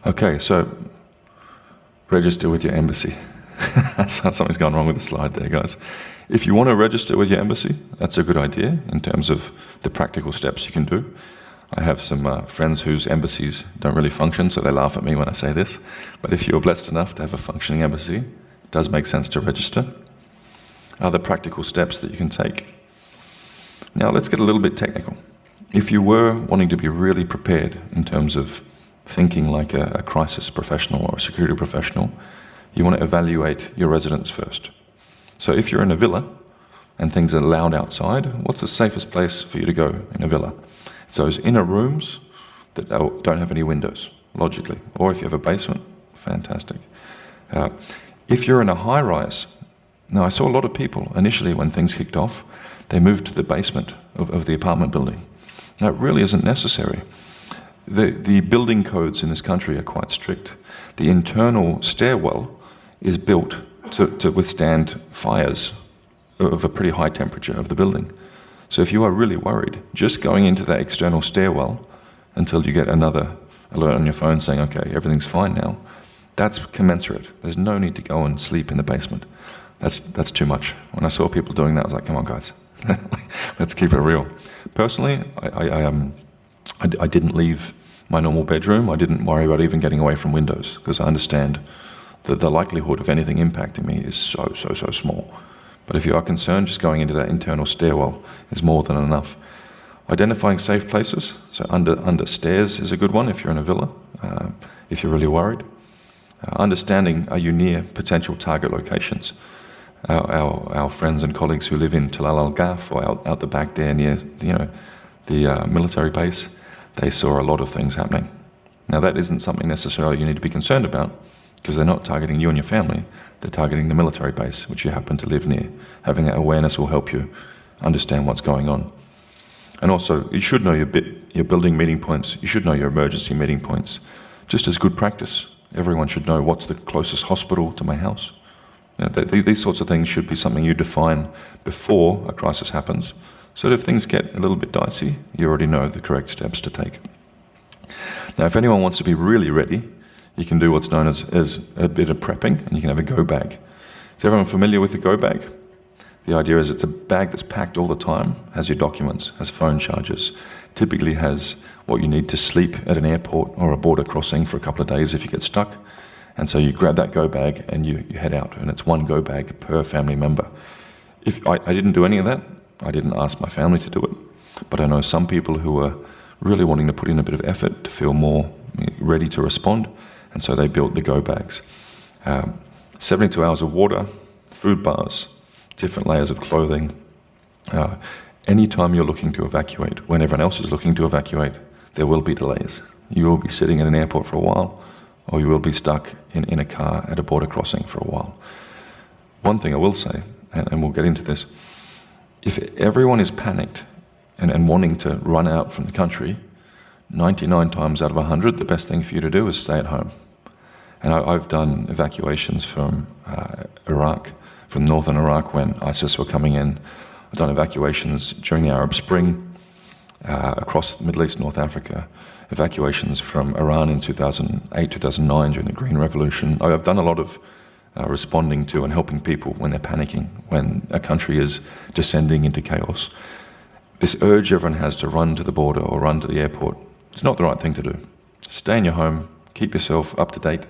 Okay, so register with your embassy. Something's gone wrong with the slide there, guys. If you want to register with your embassy, that's a good idea in terms of the practical steps you can do. I have some friends whose embassies don't really function, so they laugh at me when I say this. But if you're blessed enough to have a functioning embassy, it does make sense to register. Other practical steps that you can take. Now let's get a little bit technical. If you were wanting to be really prepared in terms of thinking like a crisis professional or a security professional, you want to evaluate your residence first. So if you're in a villa and things are loud outside, what's the safest place for you to go in a villa? It's those inner rooms that don't have any windows, logically. Or if you have a basement, fantastic. If you're in a high-rise, now I saw a lot of people initially when things kicked off, they moved to the basement of the apartment building. Now it really isn't necessary. The building codes in this country are quite strict. The internal stairwell is built to withstand fires of a pretty high temperature of the building. So if you are really worried, just going into that external stairwell until you get another alert on your phone saying, okay, everything's fine now, that's commensurate. There's no need to go and sleep in the basement. That's too much. When I saw people doing that, I was like, come on, guys, let's keep it real. Personally, I didn't leave my normal bedroom. I didn't worry about even getting away from windows because I understand that the likelihood of anything impacting me is so small. But if you are concerned, just going into that internal stairwell is more than enough. Identifying safe places, so under stairs is a good one if you're in a villa, if you're really worried. Understanding, are you near potential target locations? Our friends and colleagues who live in Talal Al Ghaf or out the back there near the military base, they saw a lot of things happening. Now that isn't something necessarily you need to be concerned about because they're not targeting you and your family, they're targeting the military base, which you happen to live near. Having that awareness will help you understand what's going on. And also, you should know your building meeting points, you should know your emergency meeting points. Just as good practice, everyone should know what's the closest hospital to my house. These sorts of things should be something you define before a crisis happens, so that if things get a little bit dicey, you already know the correct steps to take. Now, if anyone wants to be really ready, you can do what's known as a bit of prepping, and you can have a go bag. Is everyone familiar with the go bag? The idea is it's a bag that's packed all the time, has your documents, has phone chargers, typically has what you need to sleep at an airport or a border crossing for a couple of days if you get stuck. And so you grab that go bag and you head out, and it's one go bag per family member. If I didn't do any of that, I didn't ask my family to do it, but I know some people who are really wanting to put in a bit of effort to feel more ready to respond, and so they built the go bags. 72 hours of water, food bars, different layers of clothing. Anytime you're looking to evacuate, when everyone else is looking to evacuate, there will be delays. You will be sitting at an airport for a while, or you will be stuck in a car at a border crossing for a while. One thing I will say, and we'll get into this, if everyone is panicked and wanting to run out from the country, 99 times out of 100, the best thing for you to do is stay at home. And I've done evacuations from Iraq, from northern Iraq when ISIS were coming in. I've done evacuations during the Arab Spring, across the Middle East, North Africa, evacuations from Iran in 2008, 2009 during the Green Revolution. I've done a lot of responding to and helping people when they're panicking, when a country is descending into chaos. This urge everyone has to run to the border or run to the airport, it's not the right thing to do. Stay in your home, keep yourself up to date,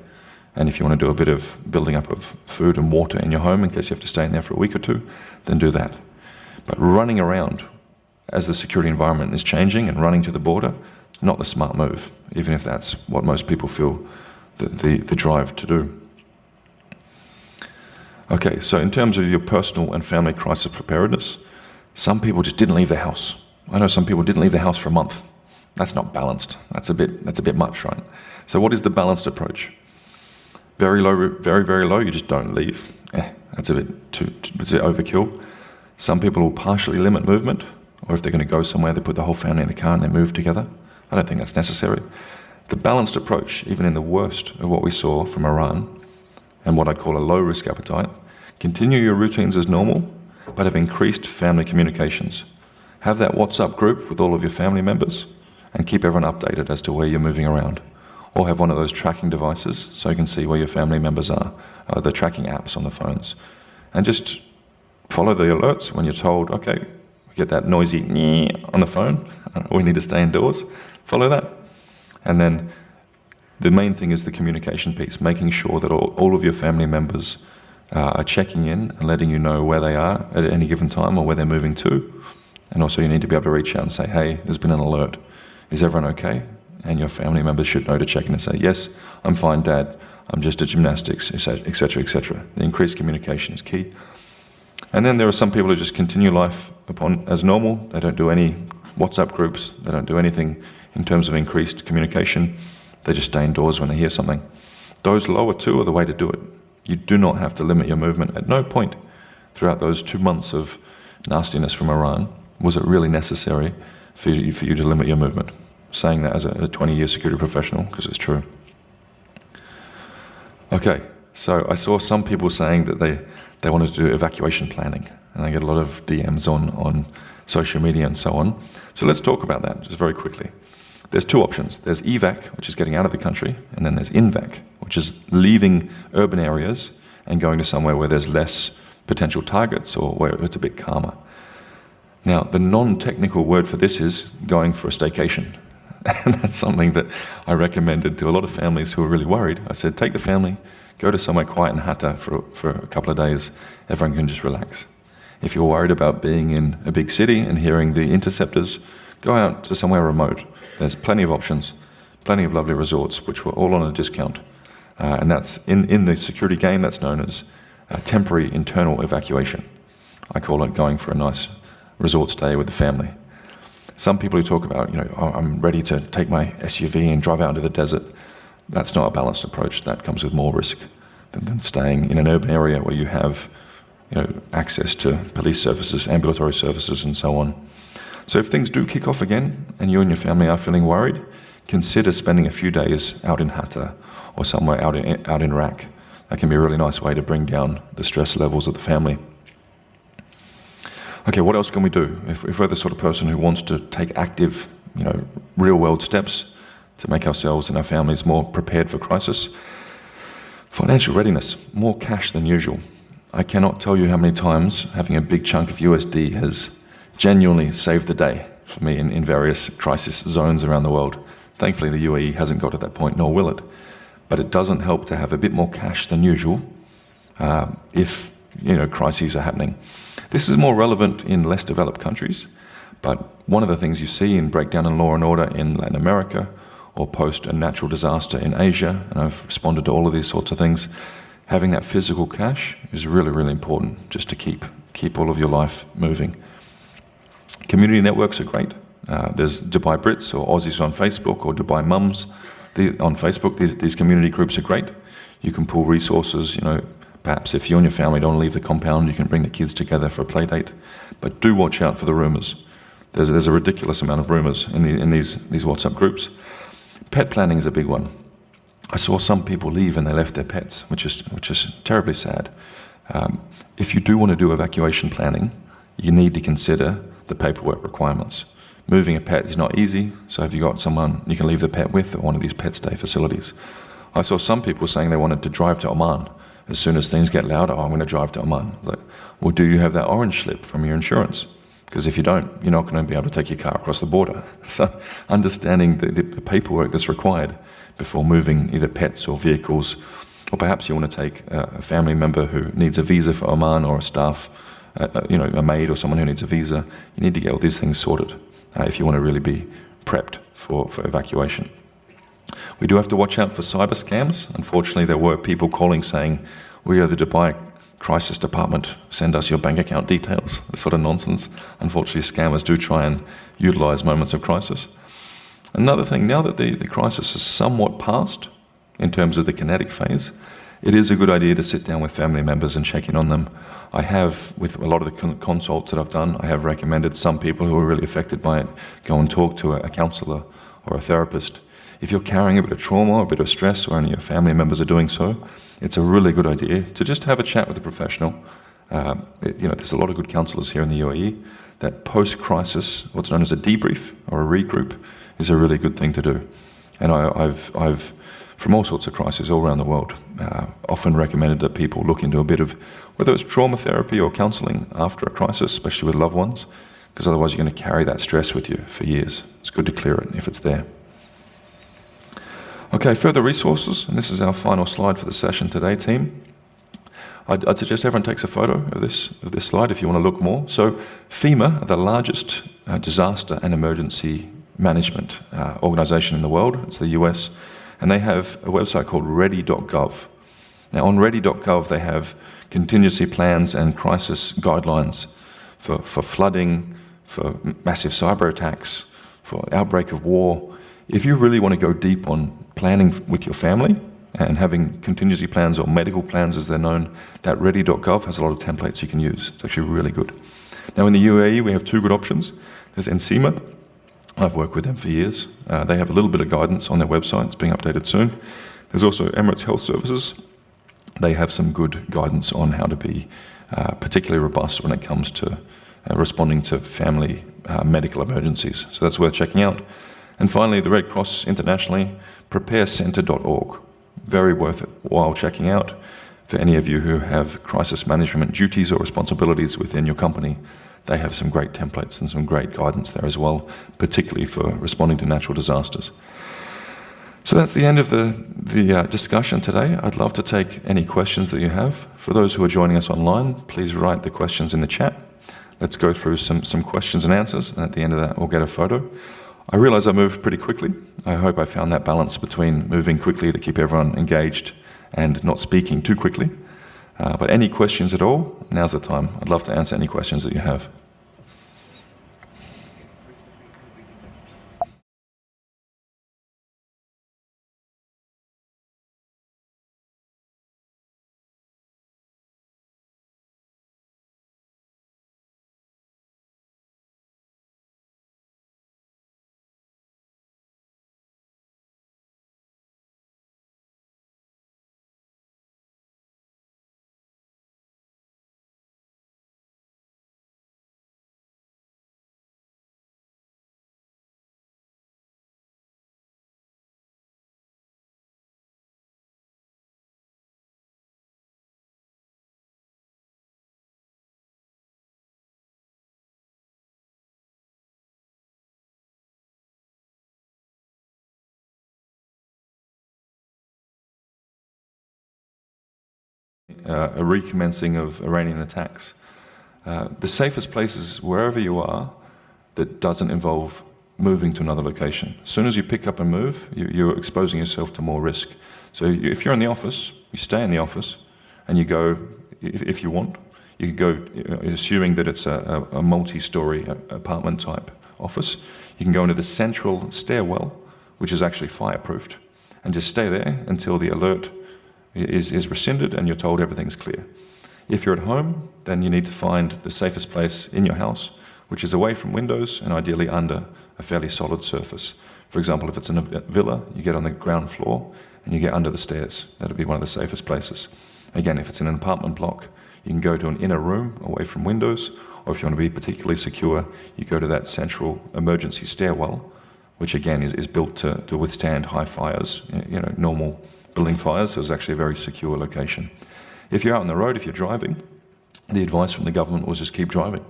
and if you want to do a bit of building up of food and water in your home in case you have to stay in there for a week or two, then do that. But running around as the security environment is changing and running to the border, it's not the smart move, even if that's what most people feel the drive to do. Okay, so in terms of your personal and family crisis preparedness, some people just didn't leave the house. I know some people didn't leave the house for a month. That's not balanced. That's a bit much, right? So what is the balanced approach? Very low, very, very low, you just don't leave. That's a bit overkill. Some people will partially limit movement, or if they're going to go somewhere, they put the whole family in the car and they move together. I don't think that's necessary. The balanced approach, even in the worst of what we saw from Iran, and what I'd call a low-risk appetite, Continue your routines as normal, but have increased family communications. Have that WhatsApp group with all of your family members and keep everyone updated as to where you're moving around. Or have one of those tracking devices so you can see where your family members are, the tracking apps on the phones. And just follow the alerts when you're told, okay, we get that noisy on the phone, we need to stay indoors. Follow that. And then the main thing is the communication piece, making sure that all of your family members are checking in and letting you know where they are at any given time or where they're moving to. And also you need to be able to reach out and say, hey, there's been an alert. Is everyone okay? And your family members should know to check in and say, yes, I'm fine, Dad. I'm just at gymnastics, etc., etc. The increased communication is key. And then there are some people who just continue life as normal. They don't do any WhatsApp groups. They don't do anything in terms of increased communication. They just stay indoors when they hear something. Those lower two are the way to do it. You do not have to limit your movement. At no point throughout those 2 months of nastiness from Iran was it really necessary for you to limit your movement. Saying that as a 20-year security professional, because it's true. Okay, so I saw some people saying that they wanted to do evacuation planning, and I get a lot of DMs on social media and so on. So let's talk about that just very quickly. There's two options. There's evac, which is getting out of the country, and then there's invac, which is leaving urban areas and going to somewhere where there's less potential targets or where it's a bit calmer. Now, the non-technical word for this is going for a staycation. And that's something that I recommended to a lot of families who were really worried. I said, take the family, go to somewhere quiet in Hatta for a couple of days. Everyone can just relax. If you're worried about being in a big city and hearing the interceptors, go out to somewhere remote. There's plenty of options, plenty of lovely resorts, which were all on a discount. And that's in the security game, that's known as temporary internal evacuation. I call it going for a nice resort stay with the family. Some people who talk about, oh, I'm ready to take my SUV and drive out into the desert. That's not a balanced approach. That comes with more risk than staying in an urban area where you have, access to police services, ambulatory services, and so on. So if things do kick off again, and you and your family are feeling worried, consider spending a few days out in Hatta or somewhere out in Iraq. That can be a really nice way to bring down the stress levels of the family. Okay, what else can we do? If we're the sort of person who wants to take active, real-world steps to make ourselves and our families more prepared for crisis, financial readiness, more cash than usual. I cannot tell you how many times having a big chunk of USD has genuinely saved the day for me in various crisis zones around the world. Thankfully, the UAE hasn't got to that point, nor will it. But it doesn't help to have a bit more cash than usual if crises are happening. This is more relevant in less developed countries, but one of the things you see in breakdown in law and order in Latin America or post a natural disaster in Asia, and I've responded to all of these sorts of things, having that physical cash is really, really important just to keep all of your life moving. Community networks are great. There's Dubai Brits or Aussies on Facebook or Dubai Mums on Facebook. These community groups are great. You can pull resources, perhaps if you and your family don't leave the compound, you can bring the kids together for a play date. But do watch out for the rumors. There's a ridiculous amount of rumors in these WhatsApp groups. Pet planning is a big one. I saw some people leave and they left their pets, which is terribly sad. If you do want to do evacuation planning, you need to consider the paperwork requirements. Moving a pet is not easy, so have you got someone you can leave the pet with at one of these pet stay facilities? I saw some people saying they wanted to drive to Oman. As soon as things get louder, I'm going to drive to Oman. Like, well, do you have that orange slip from your insurance? Because if you don't, you're not going to be able to take your car across the border. So understanding the paperwork that's required before moving either pets or vehicles, or perhaps you want to take a family member who needs a visa for Oman or a staff, a maid or someone who needs a visa, you need to get all these things sorted if you want to really be prepped for evacuation. We do have to watch out for cyber scams. Unfortunately, there were people calling saying, we are the Dubai Crisis Department, send us your bank account details. That sort of nonsense. Unfortunately, scammers do try and utilize moments of crisis. Another thing, now that the crisis is somewhat past in terms of the kinetic phase, it is a good idea to sit down with family members and check in on them. I have, with a lot of the consults that I've done, I have recommended some people who are really affected by it go and talk to a counsellor or a therapist. if you're carrying a bit of trauma or a bit of stress, or any of your family members are doing so, it's a really good idea to just have a chat with a professional. There's a lot of good counsellors here in the UAE. That post-crisis, what's known as a debrief or a regroup, is a really good thing to do. And I've from all sorts of crises all around the world, often recommended that people look into a bit of, whether it's trauma therapy or counselling after a crisis, especially with loved ones, because otherwise you're going to carry that stress with you for years. It's good to clear it if it's there. Okay, further resources, and this is our final slide for the session today, team. I'd suggest everyone takes a photo of this slide if you want to look more. So FEMA, the largest disaster and emergency management organisation in the world, it's the US, and they have a website called ready.gov. Now on ready.gov they have contingency plans and crisis guidelines for flooding, for massive cyber attacks, for outbreak of war. If you really want to go deep on planning with your family and having contingency plans or medical plans as they're known, that ready.gov has a lot of templates you can use. It's actually really good. Now in the UAE we have two good options. There's NCEMA. I've worked with them for years. They have a little bit of guidance on their website. It's being updated soon. There's also Emirates Health Services. They have some good guidance on how to be particularly robust when it comes to responding to family medical emergencies. So that's worth checking out. And finally, the Red Cross internationally, preparecenter.org. Very worthwhile checking out for any of you who have crisis management duties or responsibilities within your company. They have some great templates and some great guidance there as well, particularly for responding to natural disasters. So that's the end of the discussion today. I'd love to take any questions that you have. For those who are joining us online, please write the questions in the chat. Let's go through some questions and answers, and at the end of that, we'll get a photo. I realize I moved pretty quickly. I hope I found that balance between moving quickly to keep everyone engaged and not speaking too quickly. But any questions at all, now's the time. I'd love to answer any questions that you have. A recommencing of Iranian attacks. The safest place is wherever you are that doesn't involve moving to another location. As soon as you pick up and move, you're exposing yourself to more risk. So if you're in the office, you stay in the office, and you go, if you want, you can go, assuming that it's a multi-story apartment type office, you can go into the central stairwell, which is actually fireproofed, and just stay there until the alert is rescinded and you're told everything's clear. If you're at home, then you need to find the safest place in your house, which is away from windows and ideally under a fairly solid surface. For example, if it's in a villa, you get on the ground floor and you get under the stairs. That'd be one of the safest places. Again, if it's in an apartment block, you can go to an inner room away from windows, or if you want to be particularly secure, you go to that central emergency stairwell, which again is built to withstand high fires, normal building fires, so it's actually a very secure location. If you're out on the road, if you're driving, the advice from the government was just keep driving.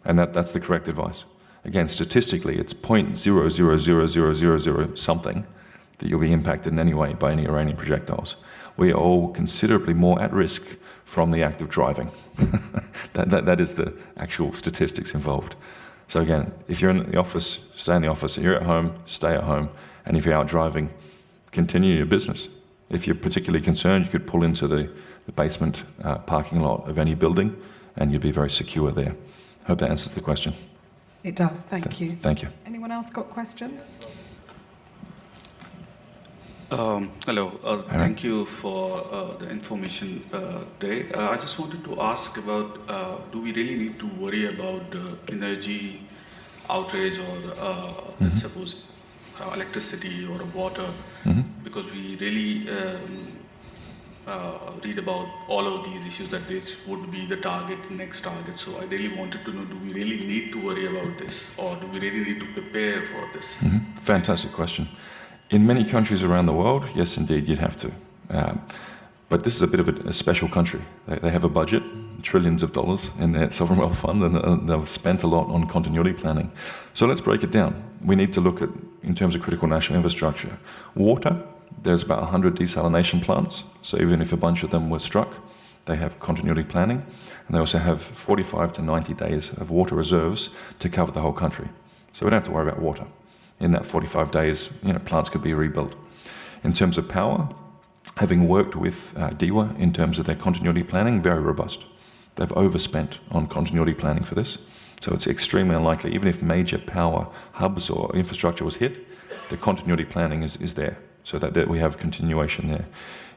And that's the correct advice. Again, statistically, it's 0.00000 something that you'll be impacted in any way by any Iranian projectiles. We are all considerably more at risk from the act of driving. That is the actual statistics involved. So again, if you're in the office, stay in the office. If you're at home, stay at home. And if you're out driving, continue your business. If you're particularly concerned, you could pull into the basement parking lot of any building and you'd be very secure there. I hope that answers the question. It does, thank you. Thank you. Anyone else got questions? Hello, thank you for the information today. I just wanted to ask about, do we really need to worry about the energy outrage or let's suppose electricity or water, because we really read about all of these issues that this would be the target, next target. So I really wanted to know, do we really need to worry about this, or do we really need to prepare for this? Fantastic question. In many countries around the world, yes, indeed, you'd have to. But this is a bit of a special country. They have a budget, trillions of dollars in their sovereign wealth fund, and they've spent a lot on continuity planning. So let's break it down. We need to look at, in terms of critical national infrastructure, water. There's about 100 desalination plants, so even if a bunch of them were struck, they have continuity planning, and they also have 45 to 90 days of water reserves to cover the whole country. So we don't have to worry about water. In that 45 days, plants could be rebuilt. In terms of power, having worked with DEWA in terms of their continuity planning, very robust. They've overspent on continuity planning for this, so it's extremely unlikely, even if major power hubs or infrastructure was hit, the continuity planning is there, so that we have continuation there.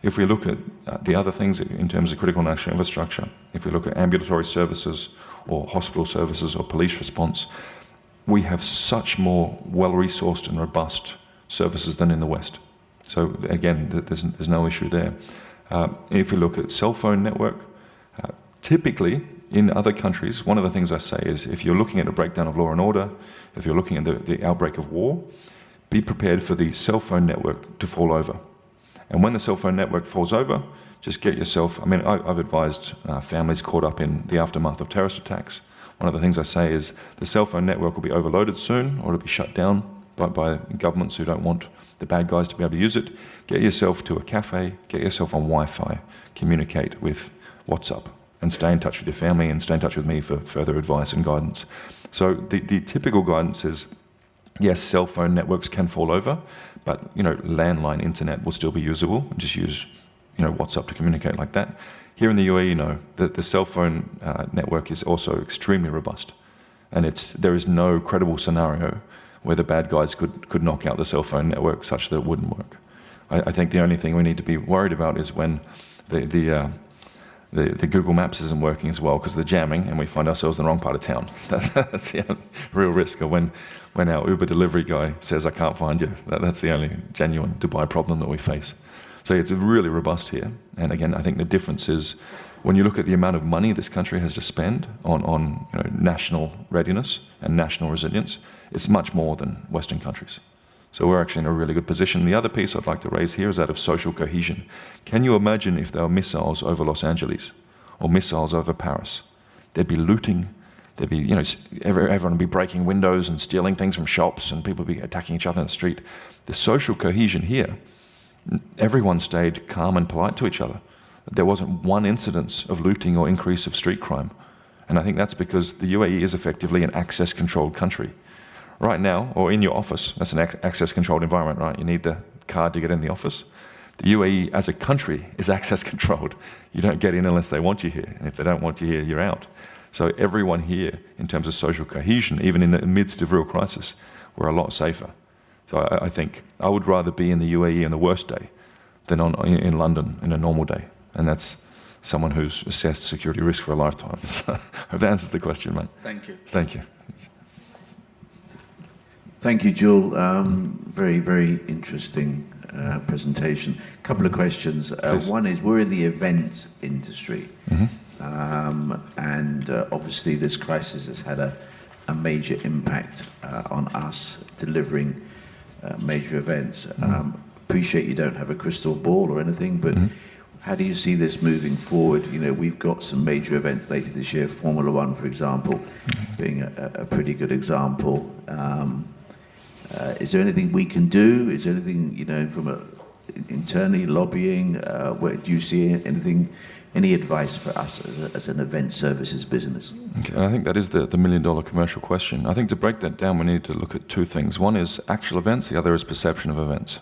If we look at the other things in terms of critical national infrastructure, if we look at ambulatory services or hospital services or police response, we have such more well-resourced and robust services than in the West. So again, there's no issue there. If we look at cell phone network, typically in other countries, one of the things I say is if you're looking at a breakdown of law and order, if you're looking at the outbreak of war, be prepared for the cell phone network to fall over. And when the cell phone network falls over, just get yourself, I've advised families caught up in the aftermath of terrorist attacks. One of the things I say is the cell phone network will be overloaded soon, or it'll be shut down by governments who don't want the bad guys to be able to use it. Get yourself to a cafe, get yourself on Wi-Fi, communicate with WhatsApp, and stay in touch with your family and stay in touch with me for further advice and guidance. So the typical guidance is, yes, cell phone networks can fall over, but landline internet will still be usable, and just use WhatsApp to communicate like that. Here in the UAE, the cell phone network is also extremely robust, and there is no credible scenario where the bad guys could knock out the cell phone network such that it wouldn't work. I think the only thing we need to be worried about is when the Google Maps isn't working as well because of the jamming, and we find ourselves in the wrong part of town. That's the real risk. Or when our Uber delivery guy says, "I can't find you," that's the only genuine Dubai problem that we face. So it's really robust here. And again, I think the difference is when you look at the amount of money this country has to spend on national readiness and national resilience, it's much more than Western countries. So we're actually in a really good position. The other piece I'd like to raise here is that of social cohesion. Can you imagine if there were missiles over Los Angeles or missiles over Paris? There'd be looting. There'd be, everyone would be breaking windows and stealing things from shops, and people would be attacking each other in the street. The social cohesion here, everyone stayed calm and polite to each other. There wasn't one incidence of looting or increase of street crime. And I think that's because the UAE is effectively an access-controlled country. Right now, or in your office, that's an access-controlled environment, right? You need the card to get in the office. The UAE as a country is access-controlled. You don't get in unless they want you here. And if they don't want you here, you're out. So everyone here, in terms of social cohesion, even in the midst of real crisis, we're a lot safer. So I think I would rather be in the UAE on the worst day than in London in a normal day. And that's someone who's assessed security risk for a lifetime. So I hope that answers the question, mate. Thank you. Thank you. Thank you, Jewel. Very, very interesting presentation. A couple of questions. One is, we're in the event industry. And obviously this crisis has had a major impact on us delivering major events. Appreciate you don't have a crystal ball or anything, but how do you see this moving forward? We've got some major events later this year, Formula One, for example, being a pretty good example. Is there anything we can do? Is there anything, from internally lobbying? Where do you see anything, any advice for us as an event services business? Okay, I think that is the million-dollar commercial question. I think to break that down, we need to look at two things. One is actual events, the other is perception of events.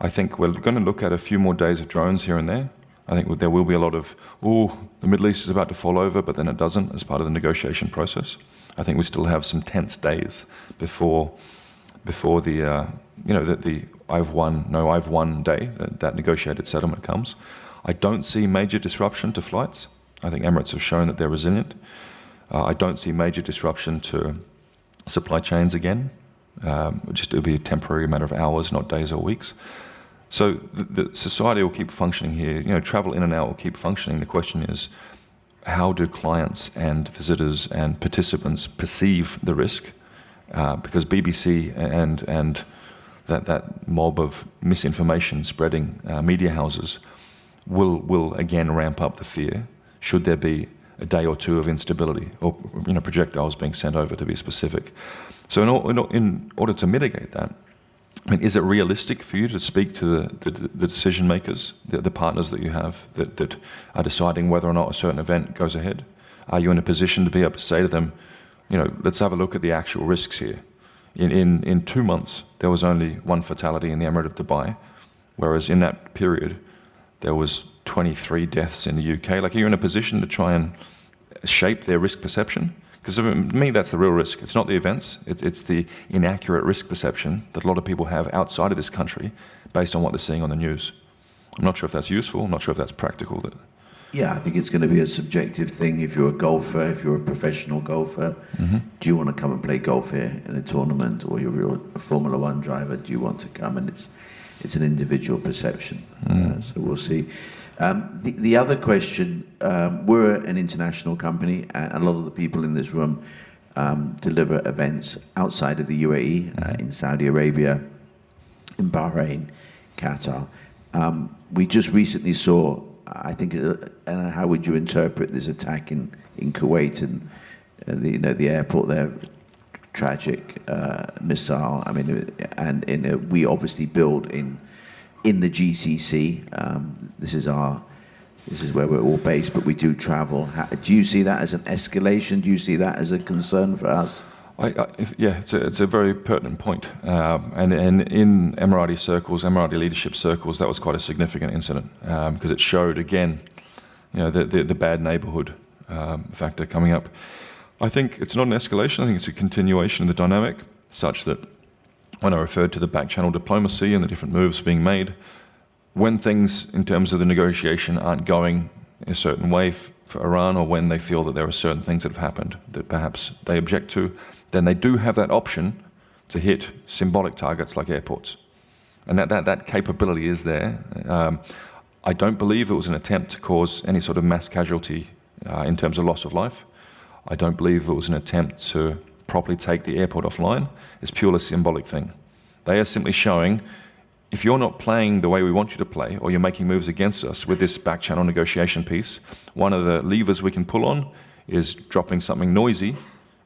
I think we're going to look at a few more days of drones here and there. I think there will be a lot of, the Middle East is about to fall over, but then it doesn't as part of the negotiation process. I think we still have some tense days before the I've won day, that negotiated settlement comes. I don't see major disruption to flights. I think Emirates have shown that they're resilient. I don't see major disruption to supply chains again. It'll be a temporary matter of hours, not days or weeks. So the society will keep functioning here. Travel in and out will keep functioning. The question is, how do clients and visitors and participants perceive the risk? Because BBC and that mob of misinformation spreading media houses will again ramp up the fear should there be a day or two of instability or projectiles being sent over, to be specific. So in order to mitigate that, is it realistic for you to speak to the decision makers, the partners that you have that are deciding whether or not a certain event goes ahead? Are you in a position to be able to say to them, let's have a look at the actual risks here? In 2 months, there was only one fatality in the Emirate of Dubai, whereas in that period, there was 23 deaths in the UK. Are you in a position to try and shape their risk perception? Because for me, that's the real risk. It's not the events, it's the inaccurate risk perception that a lot of people have outside of this country based on what they're seeing on the news. I'm not sure if that's useful, I'm not sure if that's practical. Yeah, I think it's going to be a subjective thing. If you're a golfer, if you're a professional golfer, do you want to come and play golf here in a tournament? Or if you're a Formula One driver, do you want to come? And it's an individual perception. So we'll see. The other question, we're an international company, and a lot of the people in this room deliver events outside of the UAE, in Saudi Arabia, in Bahrain, Qatar. We just recently saw, I think, how would you interpret this attack in Kuwait and the airport there? Tragic missile. I mean, and we obviously build in the GCC. This is where we're all based, but we do travel. Do you see that as an escalation? Do you see that as a concern for us? It's a very pertinent point. And in Emirati circles, Emirati leadership circles, that was quite a significant incident because it showed again, the bad neighbourhood factor coming up. I think it's not an escalation. I think it's a continuation of the dynamic, such that when I referred to the back-channel diplomacy and the different moves being made, when things in terms of the negotiation aren't going a certain way for Iran, or when they feel that there are certain things that have happened that perhaps they object to, then they do have that option to hit symbolic targets like airports. And that capability is there. I don't believe it was an attempt to cause any sort of mass casualty in terms of loss of life. I don't believe it was an attempt to properly take the airport offline. It's purely a symbolic thing. They are simply showing, if you're not playing the way we want you to play, or you're making moves against us with this back-channel negotiation piece, one of the levers we can pull on is dropping something noisy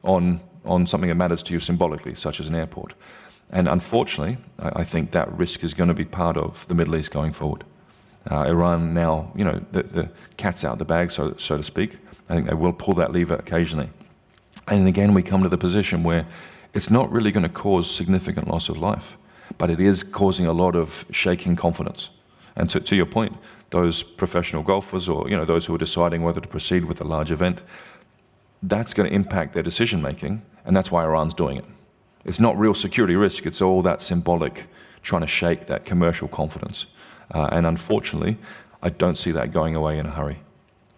on something that matters to you symbolically, such as an airport. And unfortunately, I think that risk is going to be part of the Middle East going forward. Iran now, the cat's out of the bag, so to speak. I think they will pull that lever occasionally. And again, we come to the position where it's not really going to cause significant loss of life, but it is causing a lot of shaking confidence. And to your point, those professional golfers, or those who are deciding whether to proceed with a large event, that's going to impact their decision making, and that's why Iran's doing it. It's not real security risk, it's all that symbolic, trying to shake that commercial confidence. And unfortunately, I don't see that going away in a hurry.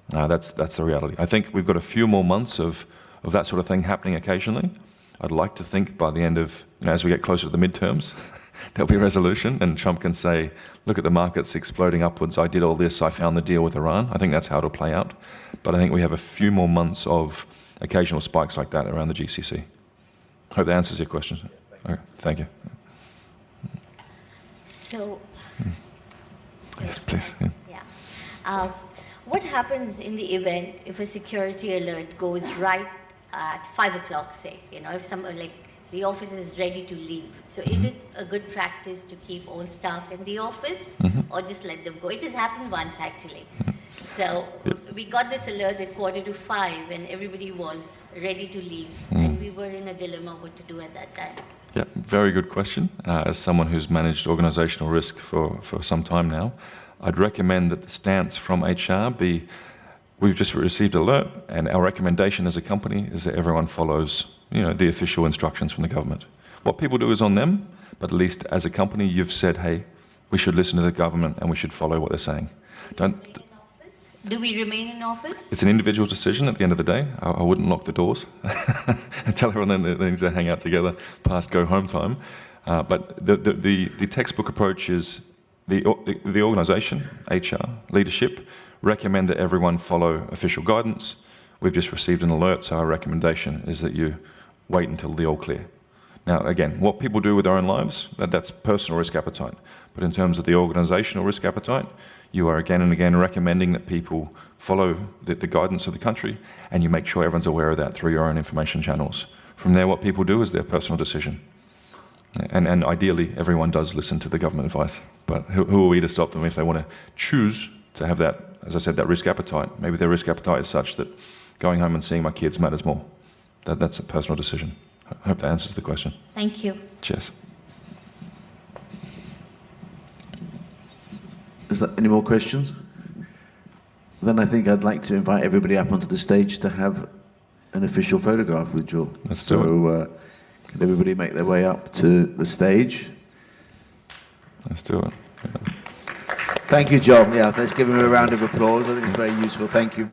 That's the reality. I think we've got a few more months of that sort of thing happening occasionally. I'd like to think by the end of, as we get closer to the midterms, there'll be a resolution and Trump can say, look at the markets exploding upwards, I did all this, I found the deal with Iran. I think that's how it'll play out. But I think we have a few more months of occasional spikes like that around the GCC. Hope that answers your question. Okay, thank you. So, yes, please. yeah. What happens in the event if a security alert goes right at 5 o'clock, say, if someone like the office is ready to leave? So is it a good practice to keep all staff in the office or just let them go? It has happened once actually. So we got this alert at 4:45 and everybody was ready to leave and we were in a dilemma what to do at that time. Yeah, very good question. As someone who's managed organizational risk for some time now, I'd recommend that the stance from HR be, we've just received an alert, and our recommendation as a company is that everyone follows, the official instructions from the government. What people do is on them, but at least as a company, you've said, hey, we should listen to the government and we should follow what they're saying. Do we remain in office? It's an individual decision at the end of the day. I wouldn't lock the doors and tell everyone that they need to hang out together past go home time. But the textbook approach is the organisation, HR, leadership, recommend that everyone follow official guidance. We've just received an alert, so our recommendation is that you wait until the all clear. Now, again, what people do with their own lives, that's personal risk appetite. But in terms of the organisational risk appetite, you are again and again recommending that people follow the guidance of the country, and you make sure everyone's aware of that through your own information channels. From there, what people do is their personal decision. And ideally, everyone does listen to the government advice. But who are we to stop them if they want to choose to have that, as I said, that risk appetite? Maybe their risk appetite is such that going home and seeing my kids matters more. That's a personal decision. I hope that answers the question. Thank you. Cheers. Is there any more questions? Then I think I'd like to invite everybody up onto the stage to have an official photograph with Joel. Let's do it. Can everybody make their way up to the stage? Let's do it. Thank you, Joel. Yeah, let's give him a round of applause. I think it's very useful. Thank you.